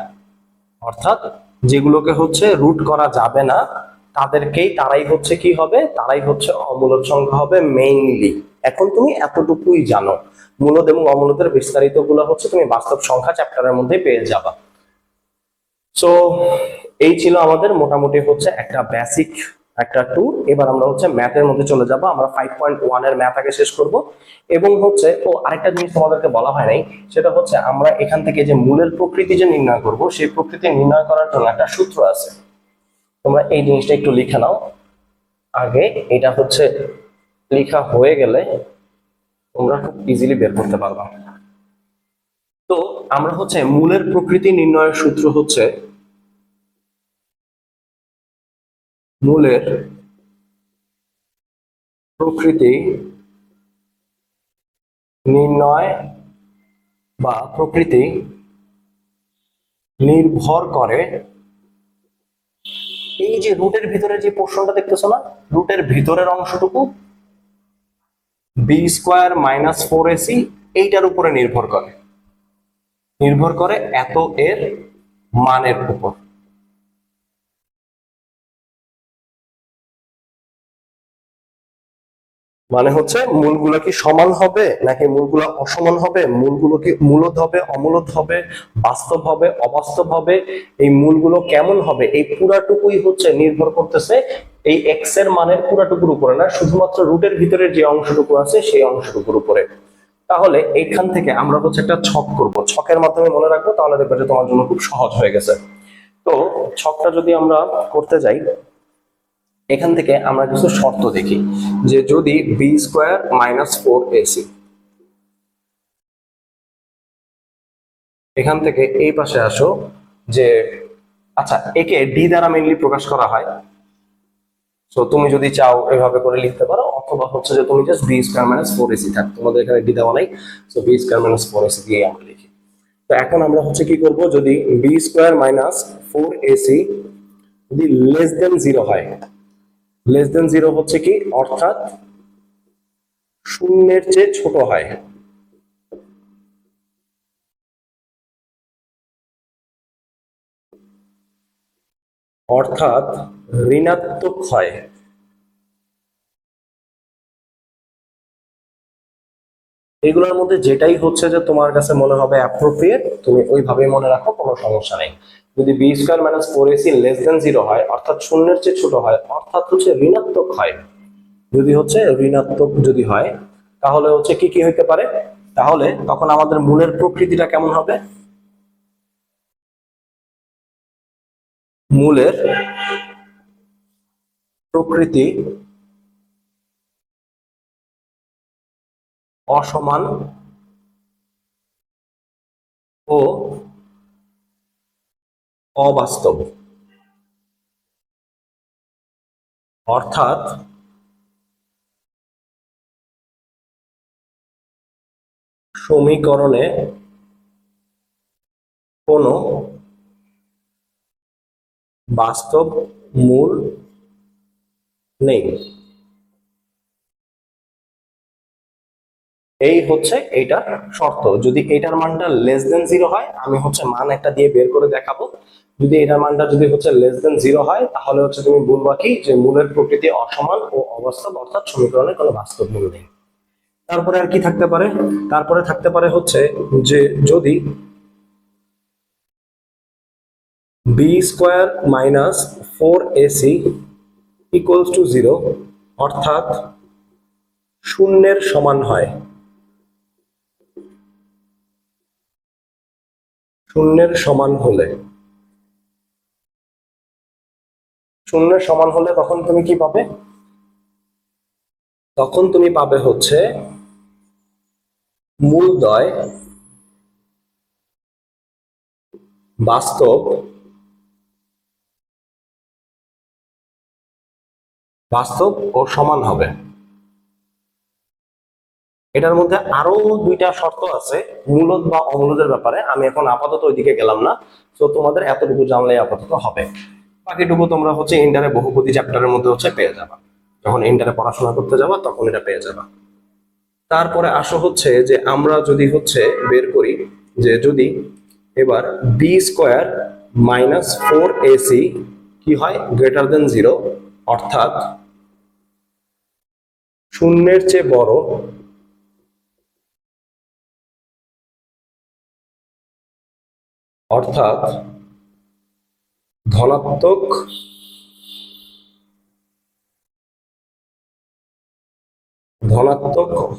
অর্থাৎ যেগুলোকে হচ্ছে রুট করা যাবে না, তারাই হচ্ছে কি হবে, তারাই হচ্ছে অমূলদ সংখ্যা হবে মেইনলি। এখন তুমি এতটুকুই জানো, মূলদ এবং অমূলদের বিস্তারিত গুলো হচ্ছে তুমি বাস্তব সংখ্যা চ্যাপ্টারের মধ্যে পেয়ে যাবা। সো এই ছিল আমাদের মোটামুটি হচ্ছে একটা বেসিক একটা ট্যুর। এবার আমরা হচ্ছে ম্যাথের মধ্যে চলে যাব, আমরা 5.1 এর ম্যাথ আগে শেষ করব। এবং হচ্ছে আরেকটা জিনিস তোমাদেরকে বলা হয় নাই, সেটা হচ্ছে আমরা এখান থেকে যে মূলের প্রকৃতি যে নির্ণয় করব, সেই প্রকৃতি নির্ণয় করার জন্য একটা সূত্র আছে। তোমরা এই জিনিসটা একটু লিখে নাও আগে, এটা হচ্ছে লেখা হয়ে গেলে তোমরা খুব ইজিলি বের করতে পারবা। তো আমরা হচ্ছে মূলের প্রকৃতি নির্ণয়ের সূত্র হচ্ছে মূলের প্রকৃতি নির্ণয় বা প্রকৃতি নির্ভর করে, এই যে রুটের ভিতরে যে পোর্শনটা দেখতেছো না, রুটের ভিতরের অংশটুকু b² - 4ac এইটার উপরে নির্ভর করে এত এর মানের উপর। মানে হচ্ছে মূলগুলো কি সমান হবে নাকি মূলগুলো অসমান হবে, মূলগুলো কি মূলদ হবে অমূলদ হবে, বাস্তব হবে অবাস্তব হবে, এই মূলগুলো কেমন হবে, এই পুরাটুকুই হচ্ছে নির্ভর করতেছে এই এক্স এর মানের পুরাটুকুর উপরে না, শুধুমাত্র রুটের ভিতরে যে অংশটুকু আছে সেই অংশটুকুর উপরে। তাহলে এইখান থেকে আমরা হচ্ছে একটা ছক করব, ছকের মাধ্যমে মনে রাখবো, তাহলে দেখবে যে তোমার জন্য খুব সহজ হয়ে গেছে। তো ছকটা যদি আমরা করতে যাই, এখান থেকে আমরা কিছু শর্ত দেখি যে যদি b² - 4ac, এখান থেকে এই পাশে আসো যে আচ্ছা একে ডি দ্বারা মেইনলি প্রকাশ করা হয়। তো তুমি যদি চাও এভাবে করে লিখতে পারো, অথবা হচ্ছে যে তুমি জাস্ট b² - 4ac থাক, তোমাদের এখানে ডি দেওয়া নাই, তো b² - 4ac দিয়ে আমরা লিখি। তো এখন আমরা হচ্ছে কি করব, যদি b² - 4ac যদি লেস দেন 0 হয়, লেস দেন 0 হচ্ছে কি, অর্থাৎ শূন্যের চেয়ে ছোট হয়, অর্থাৎ ঋণাত্মক হয়, এগুলোর মধ্যে যেটাই হচ্ছে যে তোমার কাছে মনে হবে অ্যাপ্রোপ্রিয়েট, তুমি ওইভাবেই মনে রাখো, কোনো সমস্যা নেই। যদি b² - 4ac লেস দেন 0 হয়, অর্থাৎ শূন্যের চেয়ে ছোট হয়, অর্থাৎ হচ্ছে ঋণাত্মক হয়, যদি হচ্ছে ঋণাত্মক যদি হয়, তাহলে হচ্ছে কি কি হইতে পারে, তাহলে তখন আমাদের মূলের প্রকৃতিটা কেমন হবে, মূলের প্রকৃতি অসমান ও অবাস্তব, অর্থাৎ সমীকরণে কোনো বাস্তব মূল নেই। এই হচ্ছে এইটার শর্ত। যদি এটার মানটা লেস দেন 0 হয়, আমি হচ্ছে মান একটা দিয়ে বের করে দেখাবো, যদি এটার মানটা যদি হচ্ছে লেস দেন 0 হয়, তাহলে হচ্ছে তুমি বলবা কি যে মূলের প্রকৃতি অসমান ও অবাস্তব, অর্থাৎ সমীকরণে কোনো বাস্তব মূল নেই। তারপরে আর কি থাকতে পারে, তারপরে থাকতে পারে হচ্ছে যে যদি B square minus 4ac equals to 0, অর্থাৎ শূন্যের সমান হয়। শূন্যের সমান হলে তখন তুমি কি পাবে? তখন তুমি পাবে হচ্ছে মূলদ্বয় বাস্তব ও সমান হবে। এটার মধ্যে আরো দুইটা শর্ত আছে মূলদ বা অমূলদের ব্যাপারে, আমি এখন আপাতত ওইদিকে গেলাম না। তো তোমাদের এতটুকু জানলে আপাতত হবে, বাকিটুকু তোমরা হচ্ছে ইন্টারে বহুপদী চ্যাপ্টারের মধ্যে হচ্ছে পেয়ে যাবা, যখন ইন্টারে পড়াশোনা করতে যাবা তখন এটা পেয়ে যাবা। তারপরে আসো হচ্ছে যে আমরা যদি হচ্ছে বের করি যে যদি এবার বি স্কোয়ার মাইনাস 4ac কি হয় গ্রেটার দেন 0, অর্থাৎ শূন্যের চেয়ে বড় অর্থাৎ ধনাত্মক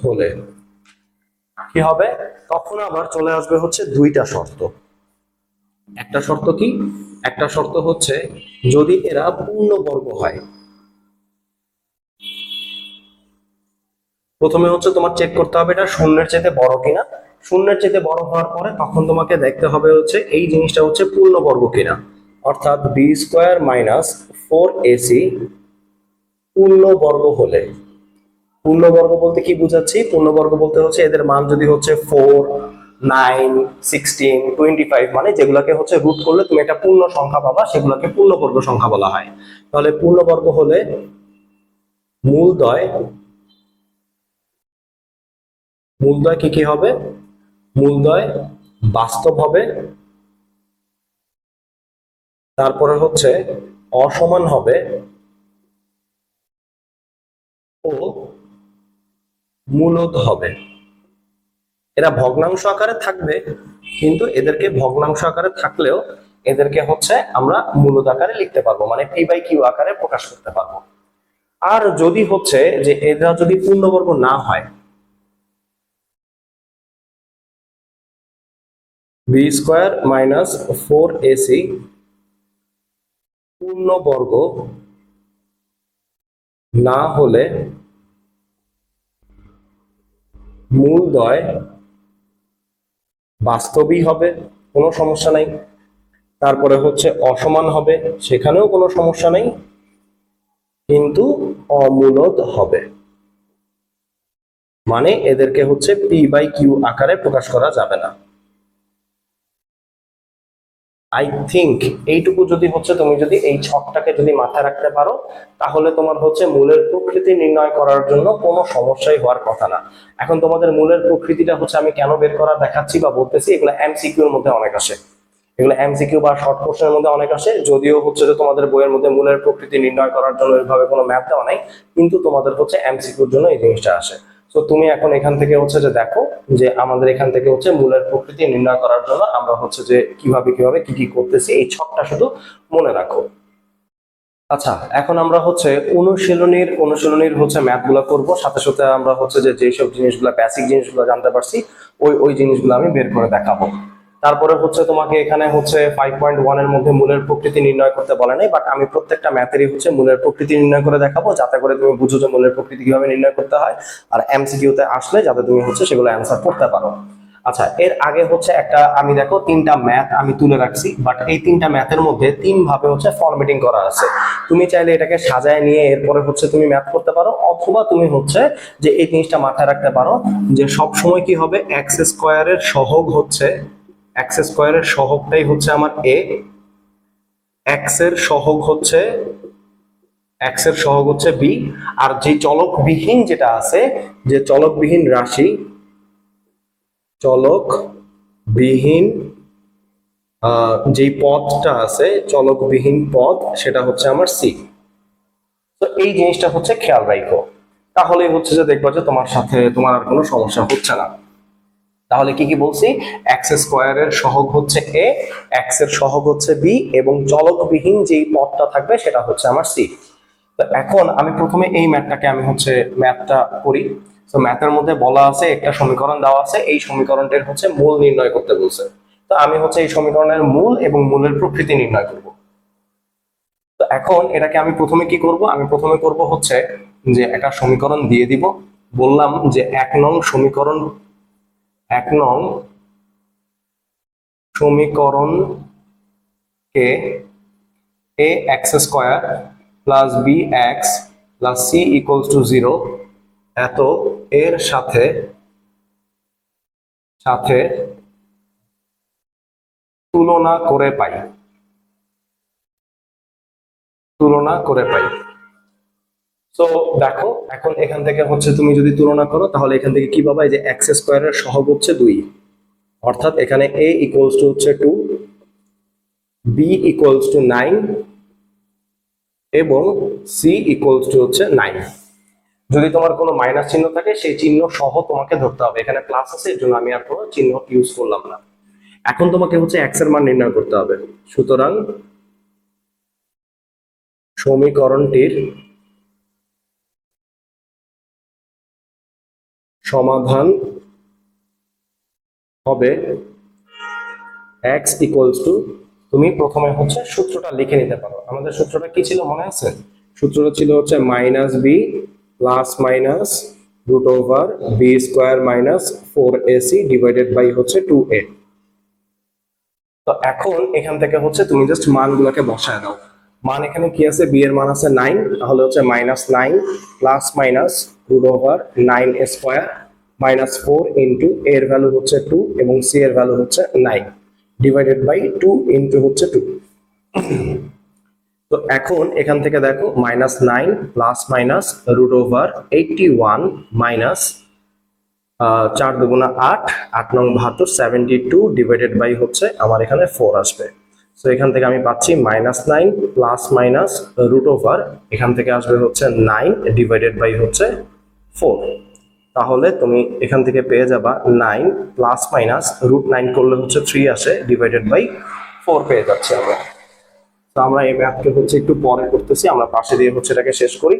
হলে কি হবে? তখন আবার চলে আসবে হচ্ছে দুইটা শর্ত। একটা শর্ত কি? একটা শর্ত হচ্ছে যদি এরা পূর্ণবর্গ হয়। প্রথমে হচ্ছে তোমার চেক করতে হবে এটা শূন্যের চাইতে বড় কিনা। শূন্যের চাইতে বড় হওয়ার পরে তখন তোমাকে দেখতে হবে হচ্ছে এই জিনিসটা হচ্ছে পূর্ণবর্গ কিনা, অর্থাৎ বি স্কোয়ার মাইনাস 4ac পূর্ণবর্গ হলে। পূর্ণবর্গ বলতে কি বুঝাচ্ছি? পূর্ণবর্গ বলতে হচ্ছে এদের মান যদি হচ্ছে 4, 9, 16, 25 মানে যেগুলোকে হচ্ছে রুট করলে তুমি একটা পূর্ণ সংখ্যা পাবা, সেগুলোকে পূর্ণবর্গ সংখ্যা বলা হয়। তাহলে পূর্ণবর্গ হলে মূলদ্বয় কি কি হবে? মূলদ্বয় বাস্তব হবে, তারপরে হচ্ছে অসমান হবে ও মূলদ হবে। এরা ভগ্নাংশ আকারে থাকবে, কিন্তু এদেরকে ভগ্নাংশ আকারে থাকলেও এদেরকে হচ্ছে আমরা মূলদ আকারে লিখতে পারবো, মানে পি বাই কিউ আকারে প্রকাশ করতে পারবো। আর যদি হচ্ছে যে এরা যদি পূর্ণবর্গ না হয়, বি স্কোয়ার মাইনাস 4ac পূর্ণবর্গ না হলে মূলদ্বয় বাস্তবই হবে, কোনো সমস্যা নাই। তারপরে হচ্ছে অসমান হবে, সেখানেও কোনো সমস্যা নেই, কিন্তু অমূলদ হবে। মানে এদেরকে হচ্ছে পি বাই কিউ আকারে প্রকাশ করা যাবে না। আই থিঙ্ক এইটুকু যদি হচ্ছে তুমি যদি এই ছকটাকে যদি মাথায় রাখতে পারো, তাহলে তোমার হচ্ছে মূলের প্রকৃতি নির্ণয় করার জন্য কোনো সমস্যাই হওয়ার কথা না। এখন তোমাদের মূলের প্রকৃতিটা হচ্ছে আমি কেন বের করা দেখাচ্ছি বা বলতেছি, এগুলো এমসিকিউ এর মধ্যে অনেক আসে, এগুলো এমসিকিউ বা শর্ট কোশ্চেনের মধ্যে অনেক আসে। যদিও হচ্ছে যে তোমাদের বইয়ের মধ্যে মূলের প্রকৃতি নির্ণয় করার জন্য এভাবে কোনো ম্যাপ দেওয়া নাই, কিন্তু তোমাদের হচ্ছে এমসিকিউর জন্য এই জিনিসটা আসে। তো তুমি এখন এখান থেকে হচ্ছে যে দেখো যে আমাদের এখান থেকে হচ্ছে মূলের প্রকৃতি নির্ণয় করার জন্য আমরা হচ্ছে যে কিভাবে কি কি করতেছি, এই ছকটা শুধু মনে রাখো। আচ্ছা, এখন আমরা হচ্ছে অনুশীলনীর হচ্ছে ম্যাথ গুলা করবো, সাথে সাথে আমরা হচ্ছে যে যেসব জিনিসগুলো বেসিক জিনিসগুলো জানতে পারছি ওই জিনিসগুলো আমি বের করে দেখাবো। তারপরে হচ্ছে তোমাকে এখানে হচ্ছে 5.1 এর মধ্যে মূলের প্রকৃতি নির্ণয় করতে বলে নাই, বাট আমি প্রত্যেকটা ম্যাথেরই হচ্ছে মূলের প্রকৃতি নির্ণয় করে দেখাবো, যাতে করে তুমি বুঝো যে মূলের প্রকৃতি কিভাবে নির্ণয় করতে হয়, আর এমসিকিউতে আসলে যাতে তুমি হচ্ছে সেগুলো অ্যান্সার করতে পারো। আচ্ছা, এর আগে হচ্ছে একটা আমি দেখো তিনটা ম্যাথ আমি তুলে রাখছি, বাট এই তিনটা ম্যাথের মধ্যে তিন ভাবে হচ্ছে ফরম্যাটিং করা আছে। তুমি চাইলে এটাকে সাজায় নিয়ে এরপরে হচ্ছে তুমি ম্যাথ করতে পারো, অথবা তুমি হচ্ছে যে এই জিনিসটা মাথায় রাখতে পারো যে সব সময় কি হবে, এক্স স্কোয়ারের সহগ হচ্ছে এক্স স্কোয়ারের সহগটাই হচ্ছে আমার এ, এক্স এর সহগ হচ্ছে বি, আর যে চলকবিহীন যেটা আছে, যে চলকবিহীন রাশি, চলকবিহীন যে পদটা আছে, চলকবিহীন পদ, সেটা হচ্ছে আমার সি। তো এই জিনিসটা হচ্ছে খেয়াল রাখো, তাহলেই হচ্ছে যে দেখবা যে তোমার সাথে তোমার আর কোনো সমস্যা হচ্ছে না। তাহলে কি কি বলছি, এক্স স্কোয়ারের সহগ হচ্ছে এ, এক্স এর সহগ হচ্ছে বি, এবং চলকবিহীন যেই পদটা থাকবে সেটা হচ্ছে আমার সি। তো এখন আমি প্রথমে এই ম্যাথটাকে আমি হচ্ছে ম্যাথটা করি। তো ম্যাথের মধ্যে বলা আছে একটা সমীকরণ দেওয়া আছে, এই সমীকরণটির হচ্ছে মূল নির্ণয় করতে বলছে। তো আমি হচ্ছে এই সমীকরণের মূল এবং মূলের প্রকৃতি নির্ণয় করব। তো এখন এটাকে আমি প্রথমে কি করব, আমি প্রথমে করব হচ্ছে যে একটা সমীকরণ দিয়ে দিব, বললাম যে 1 নং সমীকরণ, 1 নং সমীকরণকে a x square plus B x plus C equals to 0 এত এর সাথে সাথে তুলনা করে পাই, তুলনা করে পাই। তো দেখো এখন এখান থেকে হচ্ছে তুমি যদি তুলনা করো তাহলে এখান থেকে কি পাবা, এই যে এক্স স্কোয়ারের সহগ হচ্ছে 2, অর্থাৎ এখানে a ইকুয়ালস টু হচ্ছে 2, b ইকুয়ালস টু 9 এবং c ইকুয়ালস টু হচ্ছে 9। যদি তোমার কোনো মাইনাস চিহ্ন থাকে সেই চিহ্ন সহ তোমাকে ধরতে হবে, এখানে প্লাস আছে এর জন্য আমি আর কোনো চিহ্ন ইউজ করলাম না। এখন তোমাকে হচ্ছে এক্স এর মান নির্ণয় করতে হবে। সুতরাং সমীকরণটির সমাধান হবে x ইকুয়ালস টু, তুমি প্রথমে হচ্ছে সূত্রটা লিখে নিতে পারো। আমাদের সূত্রটা কি ছিল মনে আছে? সূত্রটা ছিল হচ্ছে minus B plus minus root over B square minus 4ac divided by হচ্ছে 2a। তো এখন এখান থেকে হচ্ছে তুমি জাস্ট মানগুলোকে বসায় দাও। মান এখানে কি আছে, বি এর মান আছে 9, তাহলে হচ্ছে -9 plus minus root over 9 square minus 4 into এর ভ্যালু হচ্ছে 2 এবং সি এর ভ্যালু হচ্ছে 9 ডিভাইডেড বাই 2 ইন্টু হচ্ছে 2। তো এখন এখান থেকে দেখো -9 plus minus root over 81 minus 4 দুগুণা 8, 8 নং 72 72 ডিভাইডেড বাই হচ্ছে আমার এখানে 4 আসবে। তো এখান থেকে আমি পাচ্ছি -9 প্লাস মাইনাস রুট ওভার, এখান থেকে আসবে হচ্ছে 9 ডিভাইডেড বাই হচ্ছে 4। তাহলে তুমি এখান থেকে পেয়ে যাবা 9 প্লাস মাইনাস রুট 9 করলে হচ্ছে 3 আসে ডিভাইডেড বাই 4 পেয়ে যাচ্ছে আমরা। তো আমরা এই ম্যাথকে হচ্ছে একটু পরে করতেছি, আমরা পাশে দিয়ে হচ্ছে এটাকে শেষ করি।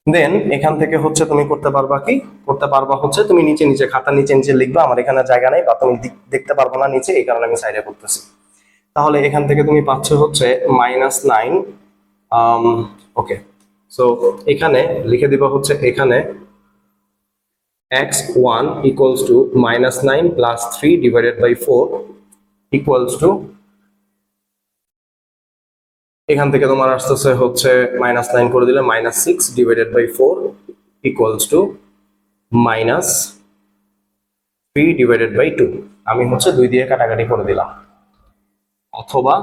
দেন এখান থেকে হচ্ছে তুমি করতে পারবা কি, করতে পারবা হচ্ছে তুমি নিচে নিচে খাতা নিচে নিচে লিখবা, আমার এখানে জায়গা নেই বা তুমি দেখতে পারবো না নিচে, এই কারণে আমি সাইডে করতেছি। তাহলে এখান থেকে তুমি পাচ্ছ হচ্ছে -9, ওকে। সো এখানে লিখে দিবা হচ্ছে এখানে x1 equals to -9 plus 3 divided by 4 equals to, এখান থেকে তোমার আসতেছে হচ্ছে -9 করে দিলে -6 divided by 4 equals to -3 divided by 2। আমি হচ্ছে 2 দিয়ে কাটাকাটি করে দিলাম। অথবা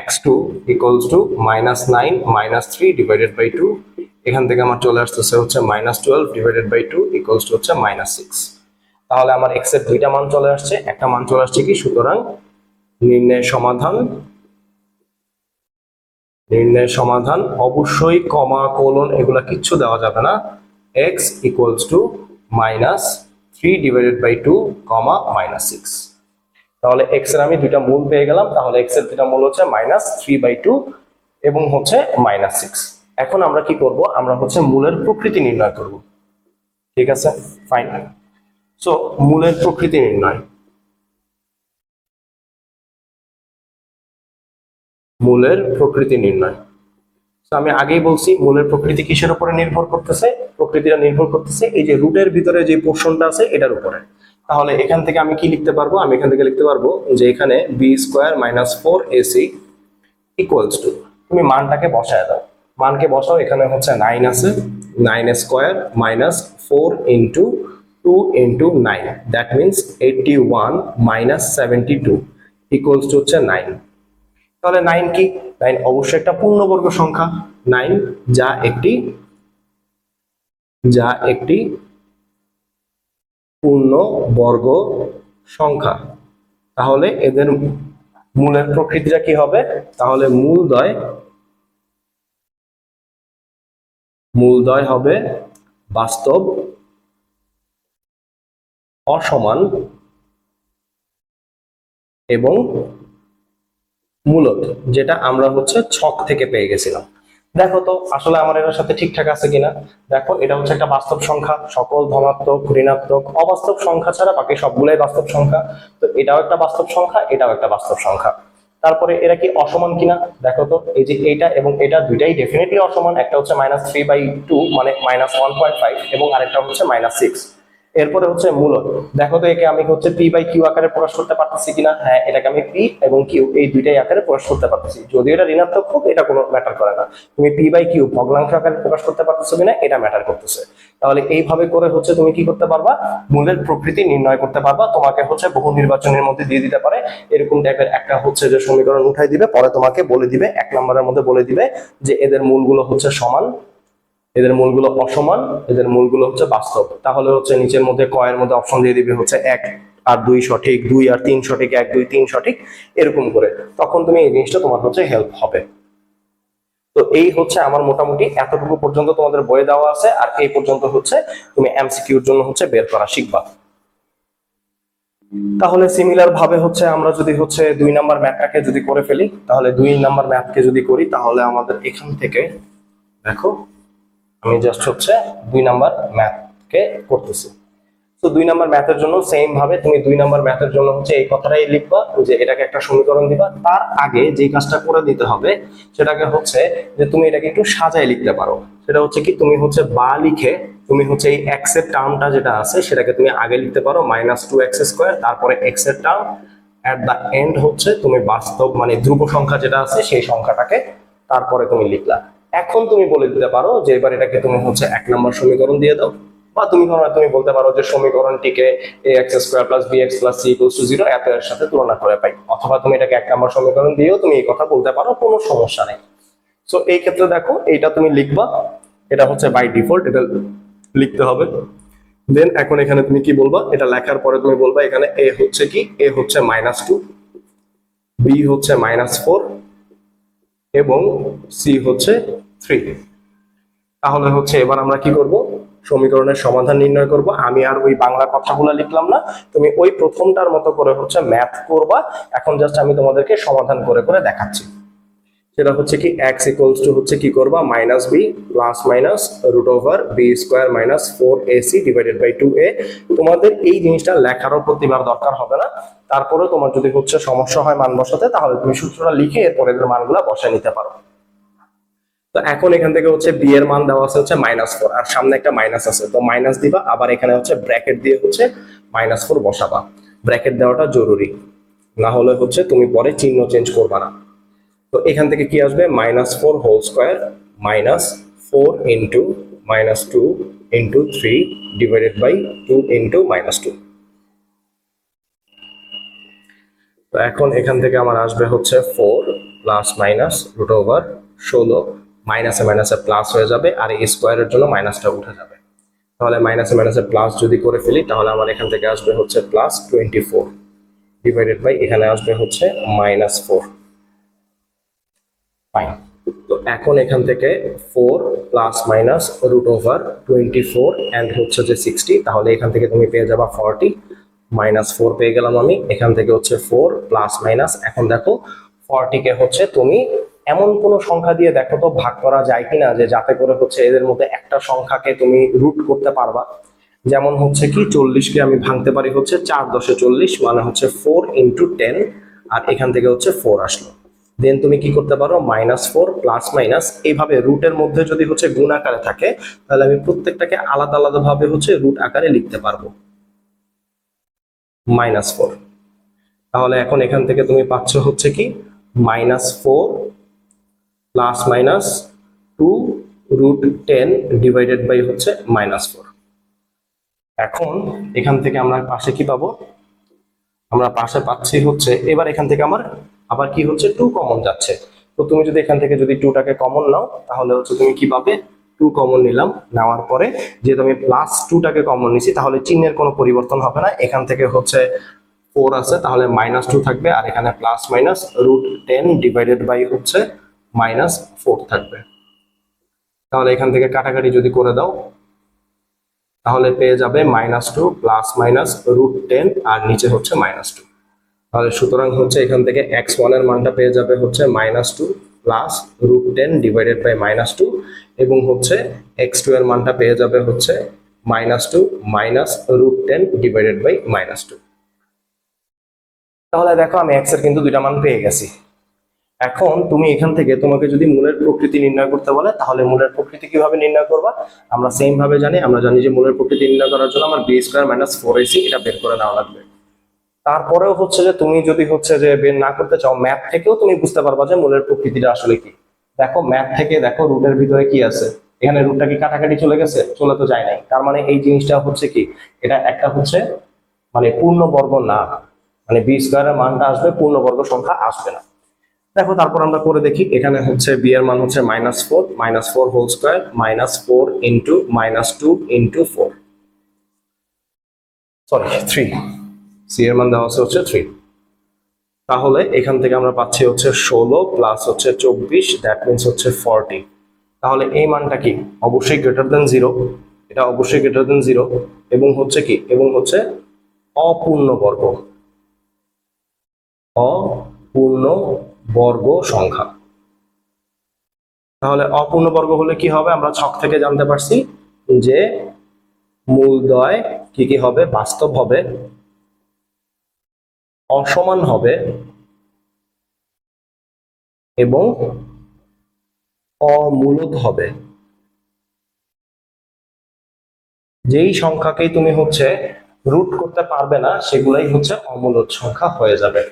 x2 equals to -9 -3 divided by 2, এখান থেকে আমার চলে আসতেছে হচ্ছে -12 ডিভাইডেড বাই 2 ইকুয়ালস টু হচ্ছে -6। তাহলে আমার x এর দুইটা মান চলে আসছে, একটা মান চলে আসছে কি, সুতরাং নির্ণয় সমাধান, নির্ণয় সমাধান অবশ্যই কমা কোলন এগুলা কিচ্ছু দেওয়া যাবে না, x equals to -3 divided by 2 comma -6। তাহলে x এর আমি দুইটা মূল পেয়ে গেলাম, তাহলে x এর দুইটা মূল হচ্ছে -3/2 এবং হচ্ছে -6। এখন আমরা কি করব, আমরা হচ্ছে মূলের প্রকৃতি নির্ণয় করব। ঠিক আছে, ফাইন। সো মূলের প্রকৃতি নির্ণয়, মূলের প্রকৃতি নির্ণয়। আমি আগেই বলছি মূলের প্রকৃতি কিসের উপরে নির্ভর করতেছে, প্রকৃতিটা নির্ভর করতেছে এই যে রুটের ভিতরে যে পোর্শনটা আছে এটার উপরে। তাহলে এখান থেকে আমি কি লিখতে পারবো, আমি এখান থেকে লিখতে পারবো যে এখানে B square minus 4ac equals to, তুমি মানটাকে বসায় দাও, মানকে বসাও, এখানে হচ্ছে 9 আছে, 9 square minus 4 into 2 into 9, that means 81 minus 72 equals to হচ্ছে 9। তাহলে 9 কি, 9 অবশ্যই একটা পূর্ণবর্গ সংখ্যা, 9 যা একটি, যা একটি পূর্ণবর্গ সংখ্যা। তাহলে এদের মূলের প্রকৃতিটা কি হবে, তাহলে মূলদ্বয় হবে বাস্তব অসমান এবং মূলত, যেটা আমরা হচ্ছে ছক থেকে পেয়ে গেছিলাম। দেখো তো আসলে আমার এটার সাথে ঠিকঠাক আছে কিনা। দেখো এটা হচ্ছে একটা বাস্তব সংখ্যা, সকল ধনাত্মক ঋণাত্মক অবাস্তব সংখ্যা ছাড়া বাকি সবগুলাই বাস্তব সংখ্যা। তো এটাও একটা বাস্তব সংখ্যা, এটাও একটা বাস্তব সংখ্যা। তারপরে এরা কি অসমান কিনা দেখো তো, এই যে এটা এবং এটা দুইটাই ডেফিনেটলি অসমান। একটা হচ্ছে -3/2 মানে -1.5 এবং আরেকটা হচ্ছে -6। এরপরে হচ্ছে মূলত, দেখো তো একে আমি হচ্ছে p/q আকারে প্রকাশ করতে পারতেছি কিনা। হ্যাঁ, এটাকে আমি p এবং q এই দুইটাই আকারে প্রকাশ করতে পারতেছি, যদিও এটা ঋণাত্মক হোক এটা কোনো ম্যাটার করে না। তুমি p/q ভগ্নাংশ আকারে প্রকাশ করতে পারতেছো কিনা এটা ম্যাটার করতেছে। তাহলে এইভাবে করে হচ্ছে তুমি কি করতে পারবা, মূলের প্রকৃতি নির্ণয় করতে পারবা। তোমাকে হচ্ছে বহু নির্বাচনের মধ্যে দিয়ে দিতে পারে এরকম টাইপের একটা হচ্ছে যে সমীকরণ উঠাই দিবে, পরে তোমাকে বলে দিবে 1 নম্বরের মধ্যে বলে দিবে যে এদের মূলগুলো হচ্ছে সমান, এদের মূলগুলো অসমান, এদের মূলগুলো হচ্ছে বাস্তব। তাহলে হচ্ছে নিচের মধ্যে কয়ের মধ্যে অপশন দিয়ে দিবে হচ্ছে 1 আর 2 সঠিক, 2 আর 3 সঠিক, 1 2 3 সঠিক, এরকম করে। তখন তুমি এই জিনিসটা তোমার হচ্ছে হেল্প হবে। তো এই হচ্ছে আমার মোটামুটি এতটুকু পর্যন্ত তোমাদের বইয়ে দেওয়া আছে, আর এই পর্যন্ত হচ্ছে তুমি এমসিকিউর জন্য হচ্ছে বের করা শিখবা। তাহলে সিমিলার ভাবে হচ্ছে আমরা যদি হচ্ছে 2 নাম্বার ম্যাথটাকে যদি করে ফেলি, তাহলে 2 নাম্বার ম্যাথকে যদি করি তাহলে আমাদের এখান থেকে দেখো আমি জাস্ট হচ্ছে 2 নাম্বার ম্যাথকে করতেছি। তো 2 নাম্বার ম্যাথের জন্য সেম ভাবে তুমি 2 নাম্বার ম্যাথের জন্য হচ্ছে এই কথাটাই লিখবা যে এটাকে একটা সমীকরণ দিবা। তার আগে যে কাজটা করে দিতে হবে সেটাকে হচ্ছে যে তুমি এটাকে একটু সাজায় লিখতে পারো। সেটা হচ্ছে কি, তুমি হচ্ছে বা লিখে তুমি হচ্ছে এই এক্স এর টার্মটা যেটা আছে সেটাকে তুমি আগে লিখতে পারো -2x², তারপরে এক্স এর টার্ম এট দা এন্ড হচ্ছে তুমি বাস্তব মানে ধ্রুব সংখ্যা যেটা আছে সেই সংখ্যাটাকে তারপরে তুমি লিখলা। এখন তুমি বলে দিতে পারো যে এবার এটাকে তুমি হচ্ছে 1 নম্বর সমীকরণ দিয়ে দাও, বা তুমি বলতে পারো যে সমীকরণটিকে ax² + bx + c = 0 এত এর সাথে তুলনা করে পাই, অথবা তুমি এটাকে 1 নম্বর সমীকরণ দিয়েও তুমি এই কথা বলতে পারো, কোনো সমস্যা নেই। সো এই ক্ষেত্রে দেখো এইটা তুমি লিখবা, এটা হচ্ছে বাই ডিফল্ট এটা লিখতে হবে। দেন এখন এখানে তুমি কি বলবা, এটা লেখার পরে তুমি বলবা এখানে এ হচ্ছে কি, এ হচ্ছে -2, বি হচ্ছে -4 এবং সি হচ্ছে 3। তাহলে হচ্ছে এবার আমরা কি করব, সমীকরণের সমাধান নির্ণয় করব। আমি আর ওই বাংলা কথাগুলো লিখলাম না, তুমি ওই প্রথমটার মতো করে হচ্ছে ম্যাথ করবা। এখন জাস্ট আমি তোমাদেরকে সমাধান করে করে দেখাচ্ছি। সেটা হচ্ছে কি x হচ্ছে কি করবা, -b ±√b² -4ac / 2a। তোমাদের এই জিনিসটা লেখারও প্রতিবার দরকার হবে না। তারপরে তোমার যদি হচ্ছে সমস্যা হয় মান বসাতে, তাহলে তুমি সূত্রটা লিখে এরপরে মানগুলা বসায় নিতে পারো। তো এখন এখান থেকে হচ্ছে বি এর মান দেওয়া আছে হচ্ছে -4, আর সামনে একটা মাইনাস আছে, তো মাইনাস দিবা, আবার এখানে হচ্ছে ব্র্যাকেট দিয়ে হচ্ছে -4 বসাবা। ব্র্যাকেট দেওয়াটা জরুরি, না হলে হচ্ছে তুমি পরে চিহ্ন চেঞ্জ করবা না। তো এখান থেকে কি আসবে, -4² -4 ইন্টু -2 ইন্টু 3 / 2 ইন্টু -2। তো এখন এখান থেকে আমার আসবে হচ্ছে 4 ±√16, মাইনাসে মাইনাসে প্লাস হয়ে যাবে, আর এই স্কোয়ারের জন্য মাইনাসটা উঠে যাবে। তাহলে মাইনাসে মাইনাসে প্লাস যদি করে ফেলি তাহলে আমার এখান থেকে আসবে হচ্ছে +24 এখানে আসবে হচ্ছে -4। ফাইন। তো এখন এখান থেকে 4 ±√24 এন্ড হচ্ছে যে 60, তাহলে এখান থেকে তুমি পেয়ে যাবা 40, -4 পেয়ে গেলাম আমি। এখান থেকে হচ্ছে 4 প্লাস মাইনাস, এখন দেখো 40 কে হচ্ছে তুমি এমন কোন সংখ্যা দিয়ে দেখো তো ভাগ করা যায় কিনা যে যাতে করে হচ্ছে এদের মধ্যে একটা সংখ্যাকে তুমি রুট করতে পারবা। যেমন হচ্ছে কি 40 কে আমি ভাঙতে পারি হচ্ছে 4 × 40 মানে হচ্ছে 4 × 10, আর এখান থেকে হচ্ছে 4 আসলো। দেন তুমি কি করতে পারো, -4 প্লাস মাইনাস এইভাবে রুটের মধ্যে যদি হচ্ছে গুণ আকারে থাকে তাহলে আমি প্রত্যেকটাকে আলাদা আলাদা ভাবে হচ্ছে রুট আকারে লিখতে পারবো -4। তাহলে এখন এখান থেকে তুমি পাচ্ছ হচ্ছে কি -4 প্লাস মাইনাস 2√10 হচ্ছে -4। এখন এখান থেকে আমরা পাশে কি পাবো, আমরা পাশে পাচ্ছি হচ্ছে এবার এখান থেকে আমার আবার কি হচ্ছে 2 কমন যাচ্ছে। তো তুমি যদি এখান থেকে যদি 2টাকে কমন নাও তাহলে হচ্ছে তুমি কি পাবে, 2 কমন নিলাম, নেওয়ার পরে যেহেতু আমি +2টাকে কমন নিছি তাহলে চিহ্নের কোনো পরিবর্তন হবে না। এখান থেকে হচ্ছে 4 আছে তাহলে -2 থাকবে, আর এখানে +√10 হচ্ছে -4 থাকবে। তাহলে এখান থেকে কাটাকাটি যদি করে দাও তাহলে পেয়ে যাবে -2 প্লাস মাইনাস √10 আর নিচে হচ্ছে -2। তাহলে সুতরাং হচ্ছে এখান থেকে x1 এর মানটা পেয়ে যাবে হচ্ছে -2 প্লাস √10 ডিভাইডেড বাই -2 এবং হচ্ছে x2 এর মানটা পেয়ে যাবে হচ্ছে -2 মাইনাস √10 ডিভাইডেড বাই -2। তাহলে দেখো আমি x এর কিন্তু দুইটা মান পেয়ে গেছি। এখন তুমি এখান থেকে তোমাকে যদি মূলের প্রকৃতি নির্ণয় করতে বলে তাহলে মূলের প্রকৃতি কিভাবে নির্ণয় করবা? আমরা সেম ভাবে জানি, আমরা জানি যে মূলের প্রকৃতি নির্ণয় করার জন্য আমার b² - 4ac এটা বের করে নেওয়া লাগবে। তারপরেও হচ্ছে যে তুমি যদি হচ্ছে যে বের না করতে চাও, ম্যাথ থেকেও তুমি বুঝতে পারবা যে মূলের প্রকৃতিটা আসলে কি। দেখো ম্যাথ থেকে দেখো রুটের ভিতরে কি আছে, এখানে রুটটা কি কাটাকাটি চলে গেছে? চলে তো যায় নাই। তার মানে এই জিনিসটা হচ্ছে কি, এটা একটা হচ্ছে মানে পূর্ণবর্গ না, মানে b² এর মানটা আসবে, পূর্ণবর্গ সংখ্যা আসবে না। দেখো তারপর আমরা করে দেখি, এখানে হচ্ছে b এর মান হচ্ছে -4 whole square -4 into -2 into 4, sorry 3, c এর মান দেওয়া আছে হচ্ছে 3। তাহলে এখান থেকে আমরা পাচ্ছি হচ্ছে 16 প্লাস হচ্ছে 24, দ্যাট মিনস হচ্ছে 40। তাহলে এই মানটা কি? অবশ্যই গ্রেটার দেন 0, এটা অবশ্যই গ্রেটার দেন 0 এবং হচ্ছে কি, এবং হচ্ছে অপূর্ণবর্গ, অপূর্ণবর্গ সংখ্যা। তাহলে অপূর্ণবর্গ হলে কি হবে? আমরা ছক থেকে জানতে পারছি যে মূলদ্বয় কি কি হবে? বাস্তব হবে, অসমান হবে এবং অমূলদ হবে। যেই সংখ্যাকেই তুমি হচ্ছে রুট করতে পারবে না সেগুলাই হচ্ছে অমূলদ সংখ্যা হয়ে যাবে।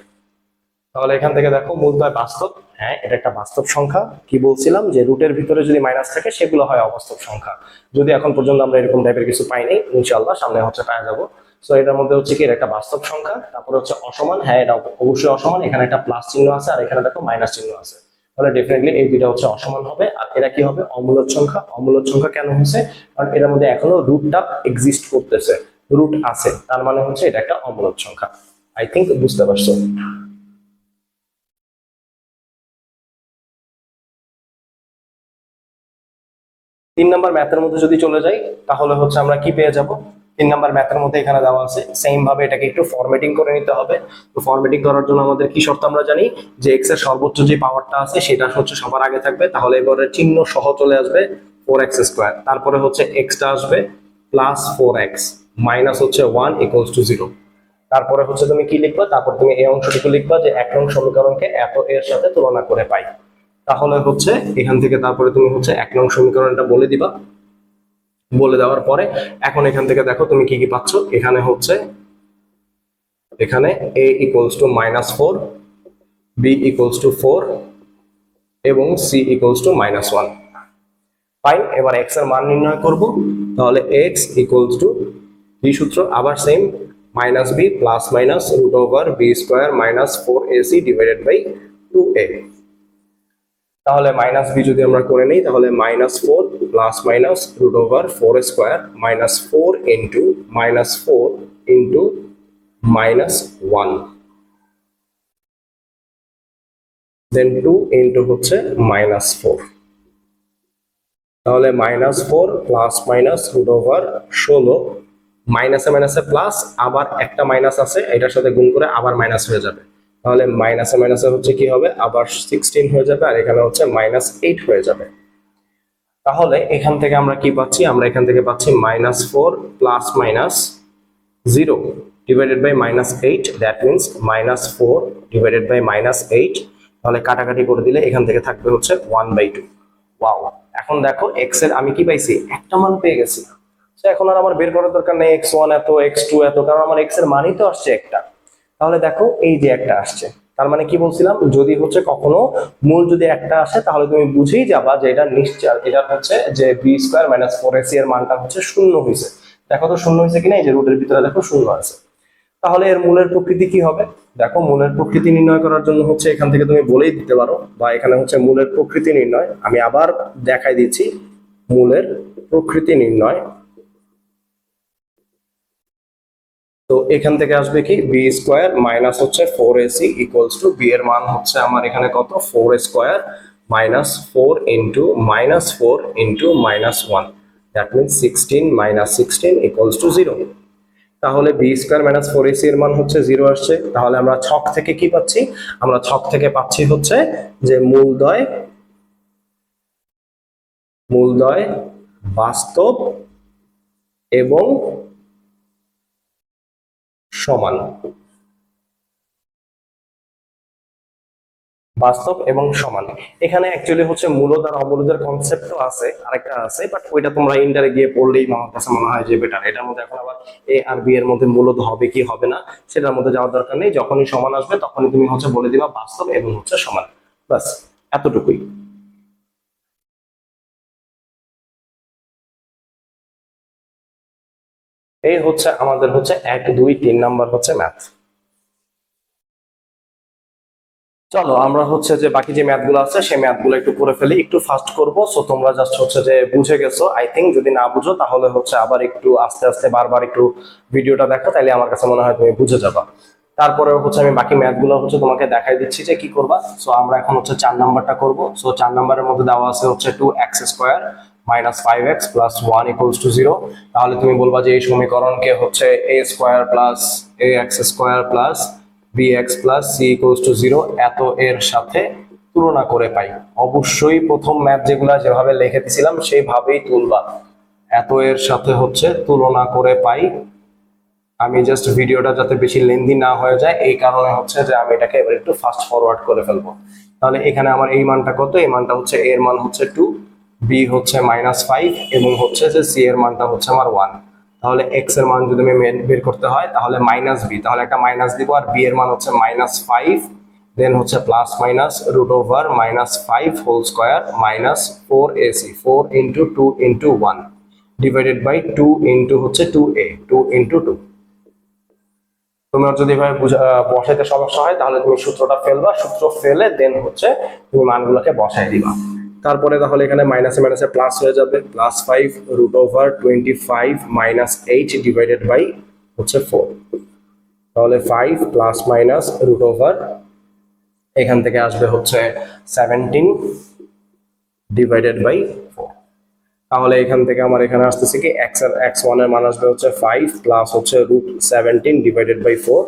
তাহলে এখান থেকে দেখো মূলদ্বয় বাস্তব, হ্যাঁ এটা একটা বাস্তব সংখ্যা। কি বলছিলাম যে রুটের ভিতরে যদি মাইনাস থাকে সেগুলো হয় অবাস্তব সংখ্যা। যদি এখন পর্যন্ত আমরা এরকম টাইপের কিছু পাইনি, ইনশাআল্লাহ সামনে হচ্ছে পাওয়া যাবো। সো এটার মধ্যে হচ্ছে কি, এটা একটা বাস্তব সংখ্যা। তারপরে হচ্ছে অসমান, হ্যাঁ এটা অবশ্যই অসমান, এখানে একটা প্লাস চিহ্ন আছে আর এখানে দেখো মাইনাস চিহ্ন আছে। তাহলে ডেফিনেটলি এই দুইটা হচ্ছে অসমান হবে। আর এরা কি হবে? অমূলদ সংখ্যা। অমূলদ সংখ্যা কেন হচ্ছে? কারণ এর মধ্যে এখনো রুটটা এক্সিস্ট করতেছে, রুট আছে, তার মানে হচ্ছে এটা একটা অমূলদ সংখ্যা। আই থিঙ্ক বুঝতে পারছো। 3 নাম্বার ম্যাথের মধ্যে যদি চলে যাই তাহলে হচ্ছে আমরা কি পেয়ে যাব? 3 নাম্বার ম্যাথের মধ্যে এখানে দেওয়া আছে, সেম ভাবে এটাকে একটু ফরম্যাটিং করে নিতে হবে। তো ফরম্যাটিং করার জন্য আমাদের কি শর্ত? আমরা জানি যে এক্স এর সর্বোচ্চ যে পাওয়ারটা আছে সেটা হচ্ছে সবার আগে থাকবে। তাহলে এবারে চিহ্ন সহ চলে আসবে 4x², তারপরে হচ্ছে এক্সটা আসবে +4x মাইনাস হচ্ছে 1 = 0। তারপরে হচ্ছে তুমি কি লিখবা? তারপর তুমি এই অংশটুকু লিখবা যে 1 নং সমীকরণকে এত এর সাথে তুলনা করে পাই। তাহলে হচ্ছে এখান থেকে তারপরে তুমি হচ্ছে 1 নং সমীকরণটা বলে দিবা। বলে দেওয়ার পরে এখন এখান থেকে দেখো তুমি কি কি পাচ্ছ। এখানে হচ্ছে এখানে a = -4, b = 4 এবং c = -1। ফাইন, এবার x এর মান নির্ণয় করব। তাহলে x = কি সূত্র? আবার same, -b plus minus √b² - 4ac divided by 2a। তাহলে -b যদি আমরা করে নেই তাহলে -4 plus minus √4² - 4 into -4 into -1 then 2 into হচ্ছে -4। তাহলে -4 প্লাস মাইনাস √16, মাইনাসে মাইনাসে প্লাস, আবার একটা মাইনাস আছে এটার সাথে গুণ করে আবার মাইনাস হয়ে যাবে। তাহলে মাইনাসে মাইনাসে হচ্ছে কি হবে? আবার 16 হয়ে যাবে আর এখানে হচ্ছে -8 হয়ে যাবে। তাহলে এখান থেকে আমরা কি পাচ্ছি? আমরা এখান থেকে পাচ্ছি -4 plus minus 0 divided by -8, that means -4 divided by -8। তাহলে কাটাকাটি করে দিলে এখান থেকে থাকবে হচ্ছে 1/2। ওয়াও, এখন দেখো এক্স এর আমি কি পাইছি? একটা মান পেয়ে গেছি। তো এখন আর আমার বের করার দরকার নেই x1 এত x2 এত, কারণ আমার এক্স এর মানই তো আসছে একটা। তাহলে দেখো এই যে একটা আসছে, তার মানে কি বলছিলাম, যদি হচ্ছে কখনো মূল যদি একটা আসে তাহলে তুমি বুঝেই যাবা যে এটা নিশ্চয়, এটা হচ্ছে যে b² - 4ac এর মানটা হচ্ছে শূন্য হয়েছে। দেখো তো শূন্য হয়েছে কিনা, এই যে রুটের ভিতরে দেখো শূন্য আছে। তাহলে এর মূলের প্রকৃতি কি হবে? দেখো মূলের প্রকৃতি নির্ণয় করার জন্য হচ্ছে এখান থেকে তুমি বলেই দিতে পারো, বা এখানে হচ্ছে মূলের প্রকৃতি নির্ণয় আমি আবার দেখাই দিচ্ছি। মূলের প্রকৃতি নির্ণয়, তো এখান থেকে আসবে কি b² মাইনাস হচ্ছে 4ac ইকুয়ালস টু b এর মান হচ্ছে আমার এখানে কত 4² - 4 into -4 into -1, that means 16 minus 16 equals to 0। তাহলে বি স্কোয়ার মাইনাস 4ac এর মান হচ্ছে 0 আসছে। তাহলে আমরা ছক থেকে কি পাচ্ছি? আমরা ছক থেকে পাচ্ছি হচ্ছে যে মূলদ্বয় বাস্তব এবং সমান। বাস্তব এবং সমান। এখানে অ্যাকচুয়ালি হচ্ছে মূলদ আর অমূলদের কনসেপ্টও আছে, আরেকটা আছে, বাট ওইটা তোমরা ইন্টারে গিয়ে পড়লেই আমার কাছে মনে হয় যে বেটার। এটার মধ্যে এখন আবার এ আর বি এর মধ্যে মূলদ হবে কি হবে না সেটার মধ্যে যাওয়ার দরকার নেই। যখনই সমান আসবে তখনই তুমি হচ্ছে বলে দিবা বাস্তব এবং হচ্ছে সমান, বাস এতটুকুই। এই হচ্ছে আমাদের হচ্ছে 1 2 3 নাম্বার হচ্ছে ম্যাথ। চলো আমরা হচ্ছে যে বাকি যে ম্যাথ গুলো আছে সেই ম্যাথ গুলো একটু করে ফেলি, একটু ফাস্ট করব। সো তোমরা জাস্ট হচ্ছে যে বুঝে গেছো আই থিঙ্ক। যদি না বুঝো তাহলে হচ্ছে আবার একটু আস্তে আস্তে বারবার একটু ভিডিওটা দেখো, তাহলে আমার কাছে মনে হয় তুমি বুঝে যাবা। তারপরে হচ্ছে আমি বাকি ম্যাথ গুলো হচ্ছে তোমাকে দেখাই দিচ্ছি যে কি করবা। সো আমরা এখন হচ্ছে 4 নাম্বারটা করবো। সো 4 নাম্বারের মধ্যে দেওয়া আছে হচ্ছে 2x² minus 5x plus 1 equals to 0। তাহলে তুমি বলবা যে এই সমীকরণকে হচ্ছে a² plus ax² plus bx plus c equals to 0 এত এর সাথে তুলনা করে পাই। অবশ্যই প্রথম ম্যাথ যেগুলা যেভাবে লিখে দিছিলাম সেইভাবেই তুলবা। এত এর সাথে হচ্ছে তুলনা করে পাই। আমি জাস্ট ভিডিওটা যাতে বেশি লেন্দি না হয়ে যায় এই কারণে হচ্ছে যে আমি এটাকে এবার একটু ফাস্ট ফরওয়ার্ড করে ফেলবো। তাহলে এখানে আমার এই মানটা কত? এই মানটা হচ্ছে এর মান হচ্ছে 2, বি হচ্ছে -5 এবং হচ্ছে যে সি এর মানটা হচ্ছে আমার 1। তাহলে এক্স এর মান যদি আমি বের করতে হয় তাহলে -b, তাহলে একটা মাইনাস দিব, আর বি এর মান হচ্ছে -5, দেন হচ্ছে plus minus √-5 whole square minus 4ac, 4 into 2 into 1 divided by 2 into হচ্ছে 2a, 2 ইন্টু 2। তোমার যদি এভাবে বসাইতে সমস্যা হয় তাহলে তুমি সূত্রটা ফেলবা, সূত্র ফেলে দেন হচ্ছে তুমি মানগুলোকে বসাই দিবা। তারপরে তাহলে এখানে মাইনাসে মাইনাসে প্লাস হয়ে যাবে, +5 √/25 -8 ডিভাইডেড বাই হচ্ছে 4। তাহলে 5 প্লাস মাইনাস √/, এখান থেকে আসবে হচ্ছে 17 ডিভাইডেড বাই 4। তাহলে এখান থেকে আমার এখানে আসতেছে কি x1 এর মান আসবে হচ্ছে 5 প্লাস হচ্ছে √17 ডিভাইডেড বাই 4,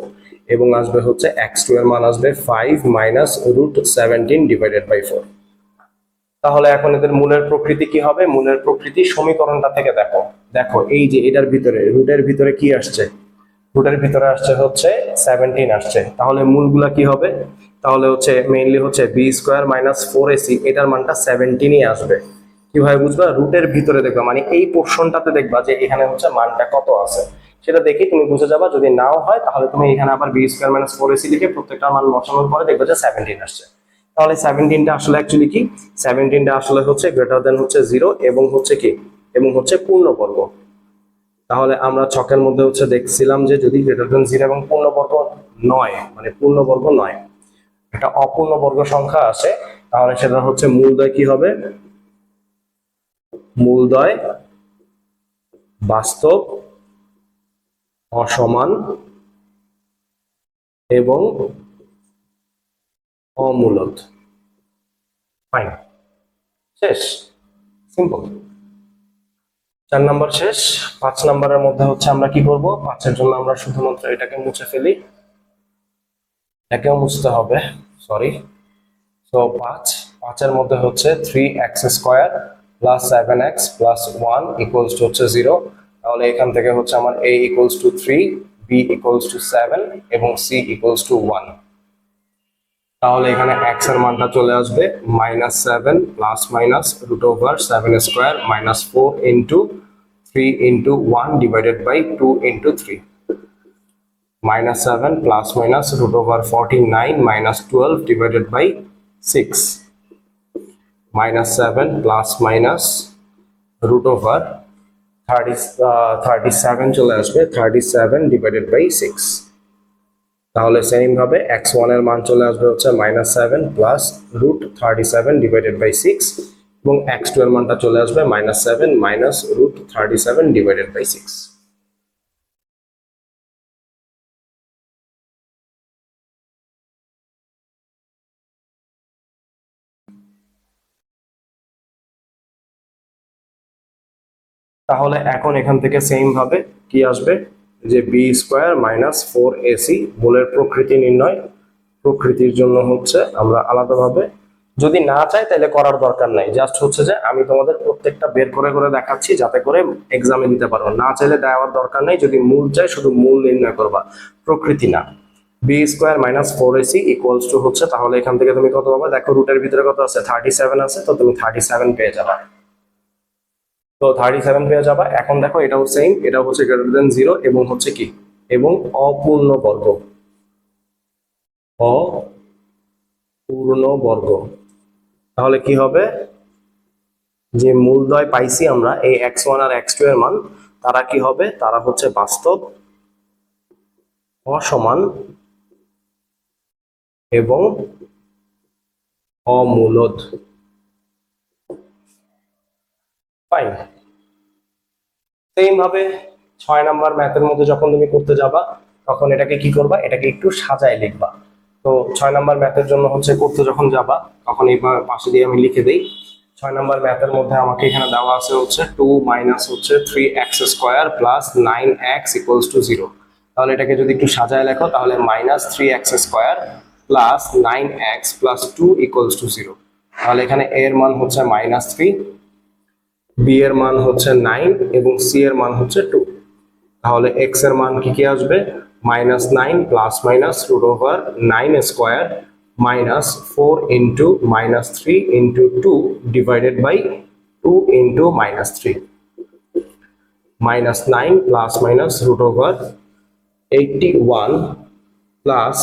এবং আসবে হচ্ছে x2 এর মান আসবে 5 মাইনাস √17 ডিভাইডেড বাই 4। তাহলে এখন এদের মূলের প্রকৃতি কি হবে? মূলের প্রকৃতি সমীকরণটা থেকে দেখো। দেখো এই যে এটার ভিতরে রুটের ভিতরে কি আসছে? রুটের ভিতরে আসছে হচ্ছে 17 আসছে। তাহলে মূলগুলা কি হবে? তাহলে হচ্ছে মেইনলি হচ্ছে b² মাইনাস 4ac, এটার মানটা 17ই আসবে। কিভাবে বুঝবা? রুটের ভিতরে দেখবা, মানে এই পোর্শনটাতে দেখবা যে এখানে হচ্ছে মানটা কত আছে সেটা দেখে তুমি বুঝে যাবা। যদি নাও হয় তাহলে তুমি এখানে আবার b² মাইনাস 4ac লিখে প্রত্যেকটা মান বসানোর পরে দেখবে যে 17 আসছে। তাহলে 17টা আসলে অ্যাকচুয়ালি কি? 17টা আসলে হচ্ছে গ্রেটার দেন হচ্ছে 0 এবং হচ্ছে কি, এবং হচ্ছে পূর্ণবর্গ। তাহলে আমরা ছকের মধ্যে হচ্ছে দেখছিলাম যে যদি গ্রেটার দেন 0 এবং পূর্ণবর্গ নয়, মানে পূর্ণবর্গ নয়, একটা অপূর্ণবর্গ সংখ্যা আসে, তাহলে সেটা হচ্ছে মূলদ্বয় কি হবে? মূলদ্বয় বাস্তব, অসমান এবং অমূলদ। ফাইন, শেষ, সিম্পল। 4 নাম্বার শেষ। 5 নাম্বারের মধ্যে হচ্ছে আমরা কি করব? 5-এর জন্য আমরা শুধুমাত্র এটাকে মুছে ফেলি, এটাকেও মুছতে হবে, সরি। তো 5-এর মধ্যে হচ্ছে 3x² plus 7x plus 1 equals to হচ্ছে 0। তাহলে এখান থেকে হচ্ছে আমার a equals to 3, b equals to 7 এবং c ইকুয়ালস টু 1। তাহলে এখানে x এর মানটা চলে আসবে -7 plus minus √7² minus 4 into 3 into 1 divided by 2 into 3, -7 plus minus √49 minus 12 divided by 6, -7 plus minus √30 37 চলে আসবে, 37 ডিভাইডেড বাই 6। তাহলে সেম ভাবে x1 এর মান চলে আসবে হচ্ছে -7 প্লাস √37 ডিভাইডেড বাই 6, এবং x2 এর মানটা চলে আসবে -7 মাইনাস √37 ডিভাইডেড বাই 6। তাহলে এখন এখান থেকে সেম ভাবে কি আসবে, যে বি স্কোয়ার মাইনাস 4ac মূলের প্রকৃতি নির্ণয়। প্রকৃতির জন্য হচ্ছে আমরা আলাদাভাবে, যদি না চাই তাহলে করার দরকার নাই, জাস্ট হচ্ছে যে আমি তোমাদের প্রত্যেকটা বের করে করে দেখাচ্ছি যাতে করে এক্সামে দিতে পারো। না চাইলে দেওয়ার দরকার নেই, যদি মূল চাই শুধু মূল নির্ণয় করবা, প্রকৃতি না। B square minus 4ac equals to হচ্ছে, তাহলে এখান থেকে তুমি কত পাবা, দেখো রুটের ভিতরে কত আছে, 37 আছে, তো তুমি 37 পেয়ে যাবা। তো 37 পেয়ে যাবা। এখন দেখো এটাও সেম, এটা হচ্ছে গ্রেটার দেন 0 এবং হচ্ছে কি, এবং অপূর্ণ বর্গ, অপূর্ণ বর্গ। তাহলে কি হবে, যে মূলদ্বয় পাইছি আমরা এই x1 আর x2 এর মান, তারা কি হবে, তারা হচ্ছে বাস্তব, অসমান এবং অমূলদ। ফাইন। সেম ভাবে 6 নাম্বার ম্যাথের মধ্যে যখন তুমি করতে যাবা, তখন এটাকে কি করবা, এটাকে একটু সাজায় লিখবা। তো 6 নাম্বার ম্যাথের জন্য হচ্ছে করতে যখন যাবা, তখন এই পাশে দিয়ে আমি লিখে দিই। 6 নাম্বার ম্যাথের মধ্যে আমাকে এখানে দেওয়া আছে হচ্ছে 2 মাইনাস হচ্ছে 3x square plus 9x equals to 0। তাহলে এটাকে যদি একটু সাজায় লেখো, তাহলে minus 3x square plus 9x plus 2 equals to 0। তাহলে এখানে a এর মান হচ্ছে -3, বি এর মান হচ্ছে 9 এবং সি এর মান হচ্ছে 2। তাহলে এক্স এর মান কি কি আসবে, -9 plus minus root over 9 square minus 4 into -3 into 2 divided by 2 into -3, -9 plus minus root over 81 plus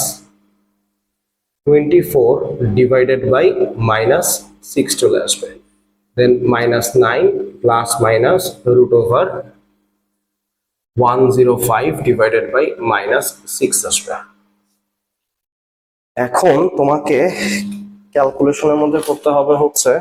24 divided by -6 চলে আসবে। Then -9 plus minus root over 105 divided by -6 আসবে। এখন তোমাকে ক্যালকুলেশনের মধ্যে করতে হবে হচ্ছে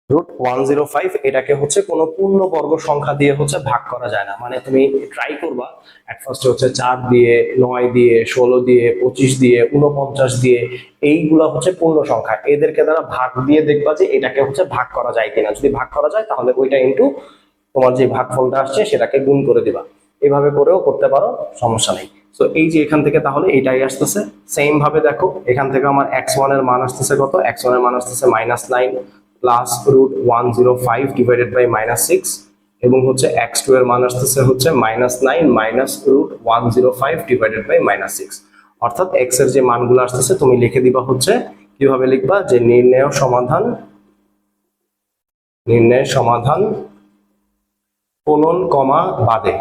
√105, এটাকে হচ্ছে কোনো পূর্ণবর্গ সংখ্যা দিয়ে হচ্ছে ভাগ করা যায় না। মানে তুমি ট্রাই করবা এট ফার্স্ট হচ্ছে 4 দিয়ে, 9 দিয়ে, 16 দিয়ে, 25 দিয়ে, 49 দিয়ে, এইগুলা হচ্ছে পূর্ণ সংখ্যা, এদেরকে দ্বারা ভাগ দিয়ে দেখবা যে এটাকে হচ্ছে ভাগ করা যায় কিনা। যদি ভাগ করা যায় তাহলে ওইটা ইনটু তোমার যে ভাগফলটা আসছে সেটাকে গুণ করে দিবা। এভাবে করেও করতে পারো, সমস্যা নেই। তো এই যে এখান থেকে তাহলে এইটাই আসতেছে। সেম ভাবে দেখো এখান থেকে আমার x1 এর মান আসতেছে কত, x1 এর মান আসতেছে -9 প্লাস √105 ডিভাইডেড বাই -6 এবং হচ্ছে x2 এর মান আসতেছে হচ্ছে -9 মাইনাস √105 ডিভাইডেড বাই -6। অর্থাৎ x এর যে মানগুলো আসতেছে তুমি লিখে দিবা হচ্ছে, কিভাবে লিখবা, যে নির্ণেয় সমাধান কোলন কমা বাদে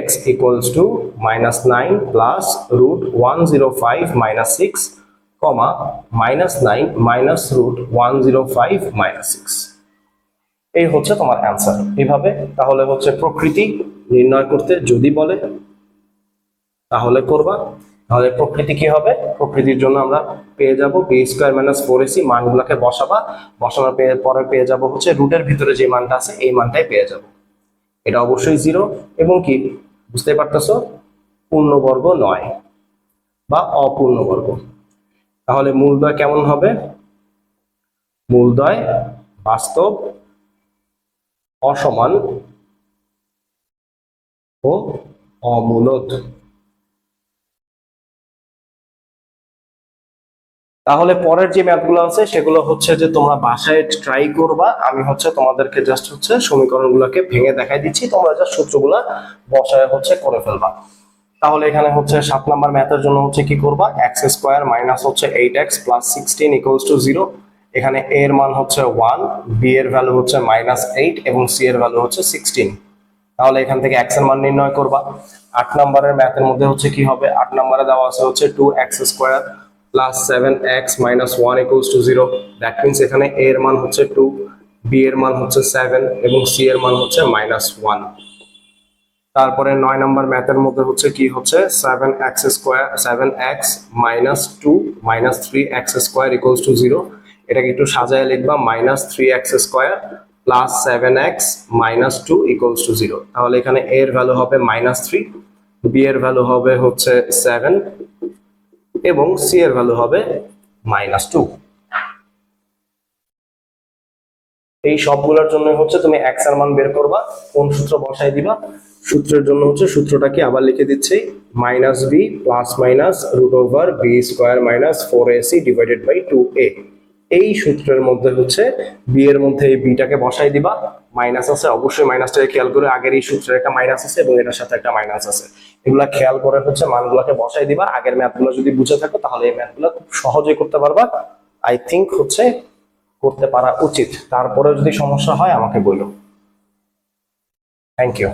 x equals to -9 plus √105 -6 comma -9 minus √105 -6। এই হচ্ছে তোমার অ্যান্সার। এইভাবে তাহলে হচ্ছে প্রকৃতি নির্ণয় করতে যদি বলে তাহলে করবা। তাহলে প্রকৃতি কি হবে, প্রকৃতির জন্য আমরা পেয়ে যাব বি স্কোয়ার মাইনাস 4ac, মানগুলোকে বসাবা, বসানোর পরে পেয়ে যাব হচ্ছে রুটের ভিতরে যে মানটা আছে এই মানটাই পেয়ে যাব। এটা অবশ্যই 0 এবং কি, বুঝতে পারতেছো, পূর্ণবর্গ নয় বা অপূর্ণবর্গ। তাহলে মূলদ্বয় কেমন হবে, মূলদ্বয় বাস্তব, অসমান ও অমূলদ। তাহলে পরের যে ম্যাথগুলো আছে সেগুলো হচ্ছে যে তোমরা বাসায় ট্রাই করবা। আমি হচ্ছে তোমাদেরকে জাস্ট হচ্ছে সমীকরণগুলোকে ভেঙে দেখাই দিচ্ছি, তোমরা জাস্ট সূত্রগুলা বসায় হচ্ছে করে ফেলবা। তাহলে এখানে হচ্ছে 7 নাম্বার ম্যাথের জন্য হচ্ছে কি করবা, x স্কোয়ার মাইনাস হচ্ছে 8x প্লাস 16 ইকুয়ালস টু 0। এখানে a এর মান হচ্ছে 1, b এর ভ্যালু হচ্ছে -8 এবং c এর ভ্যালু হচ্ছে 16। তাহলে এখান থেকে x এর মান নির্ণয় করবা। 8 নম্বরের ম্যাথের মধ্যে হচ্ছে কি হবে, 8 নম্বরে দেওয়া আছে হচ্ছে 2x square plus 7x minus 1 equals to 0। That means এখানে a এর মান হচ্ছে 2, b এর মান হচ্ছে 7 এবং c এর মান হচ্ছে -1। তারপরে 9 নম্বর ম্যাথের মধ্যে হচ্ছে কি হচ্ছে 7x minus 2 minus 3x square equals to 0। এটাকে একটু সাজায় লিখবা, -3x square plus 7x minus 2 equals to 0। তাহলে এখানে a এর ভ্যালু হবে -3, b এর ভ্যালু হবে হচ্ছে 7 এবং c এর ভ্যালু হবে -2। এই সবগুলোর জন্য হচ্ছে তুমি এক্স এর মান বের করবা, কোন সূত্র বসাই দিবা। সূত্রের জন্য হচ্ছে সূত্রটাকে আবার লিখে দিচ্ছি, minus B plus minus root over B square minus 4ac divided by 2a। এই সূত্রের মধ্যে হচ্ছে বি এর মধ্যে এই বিটাকে বসাই দিবা, মাইনাস আছে অবশ্যই, মাইনাসটাকে খেয়াল করে, আগের এই সূত্রের একটা মাইনাস আছে এবং এটার সাথে একটা মাইনাস আছে, এগুলা খেয়াল করে হচ্ছে মানগুলোকে বসাই দিবা। আগের ম্যাথগুলো যদি বুঝে থাকো তাহলে এই ম্যাথগুলো খুব সহজেই করতে পারবা, আই থিংক হচ্ছে করতে পারা উচিত। তারপরে যদি সমস্যা হয় আমাকে বলো। Thank you.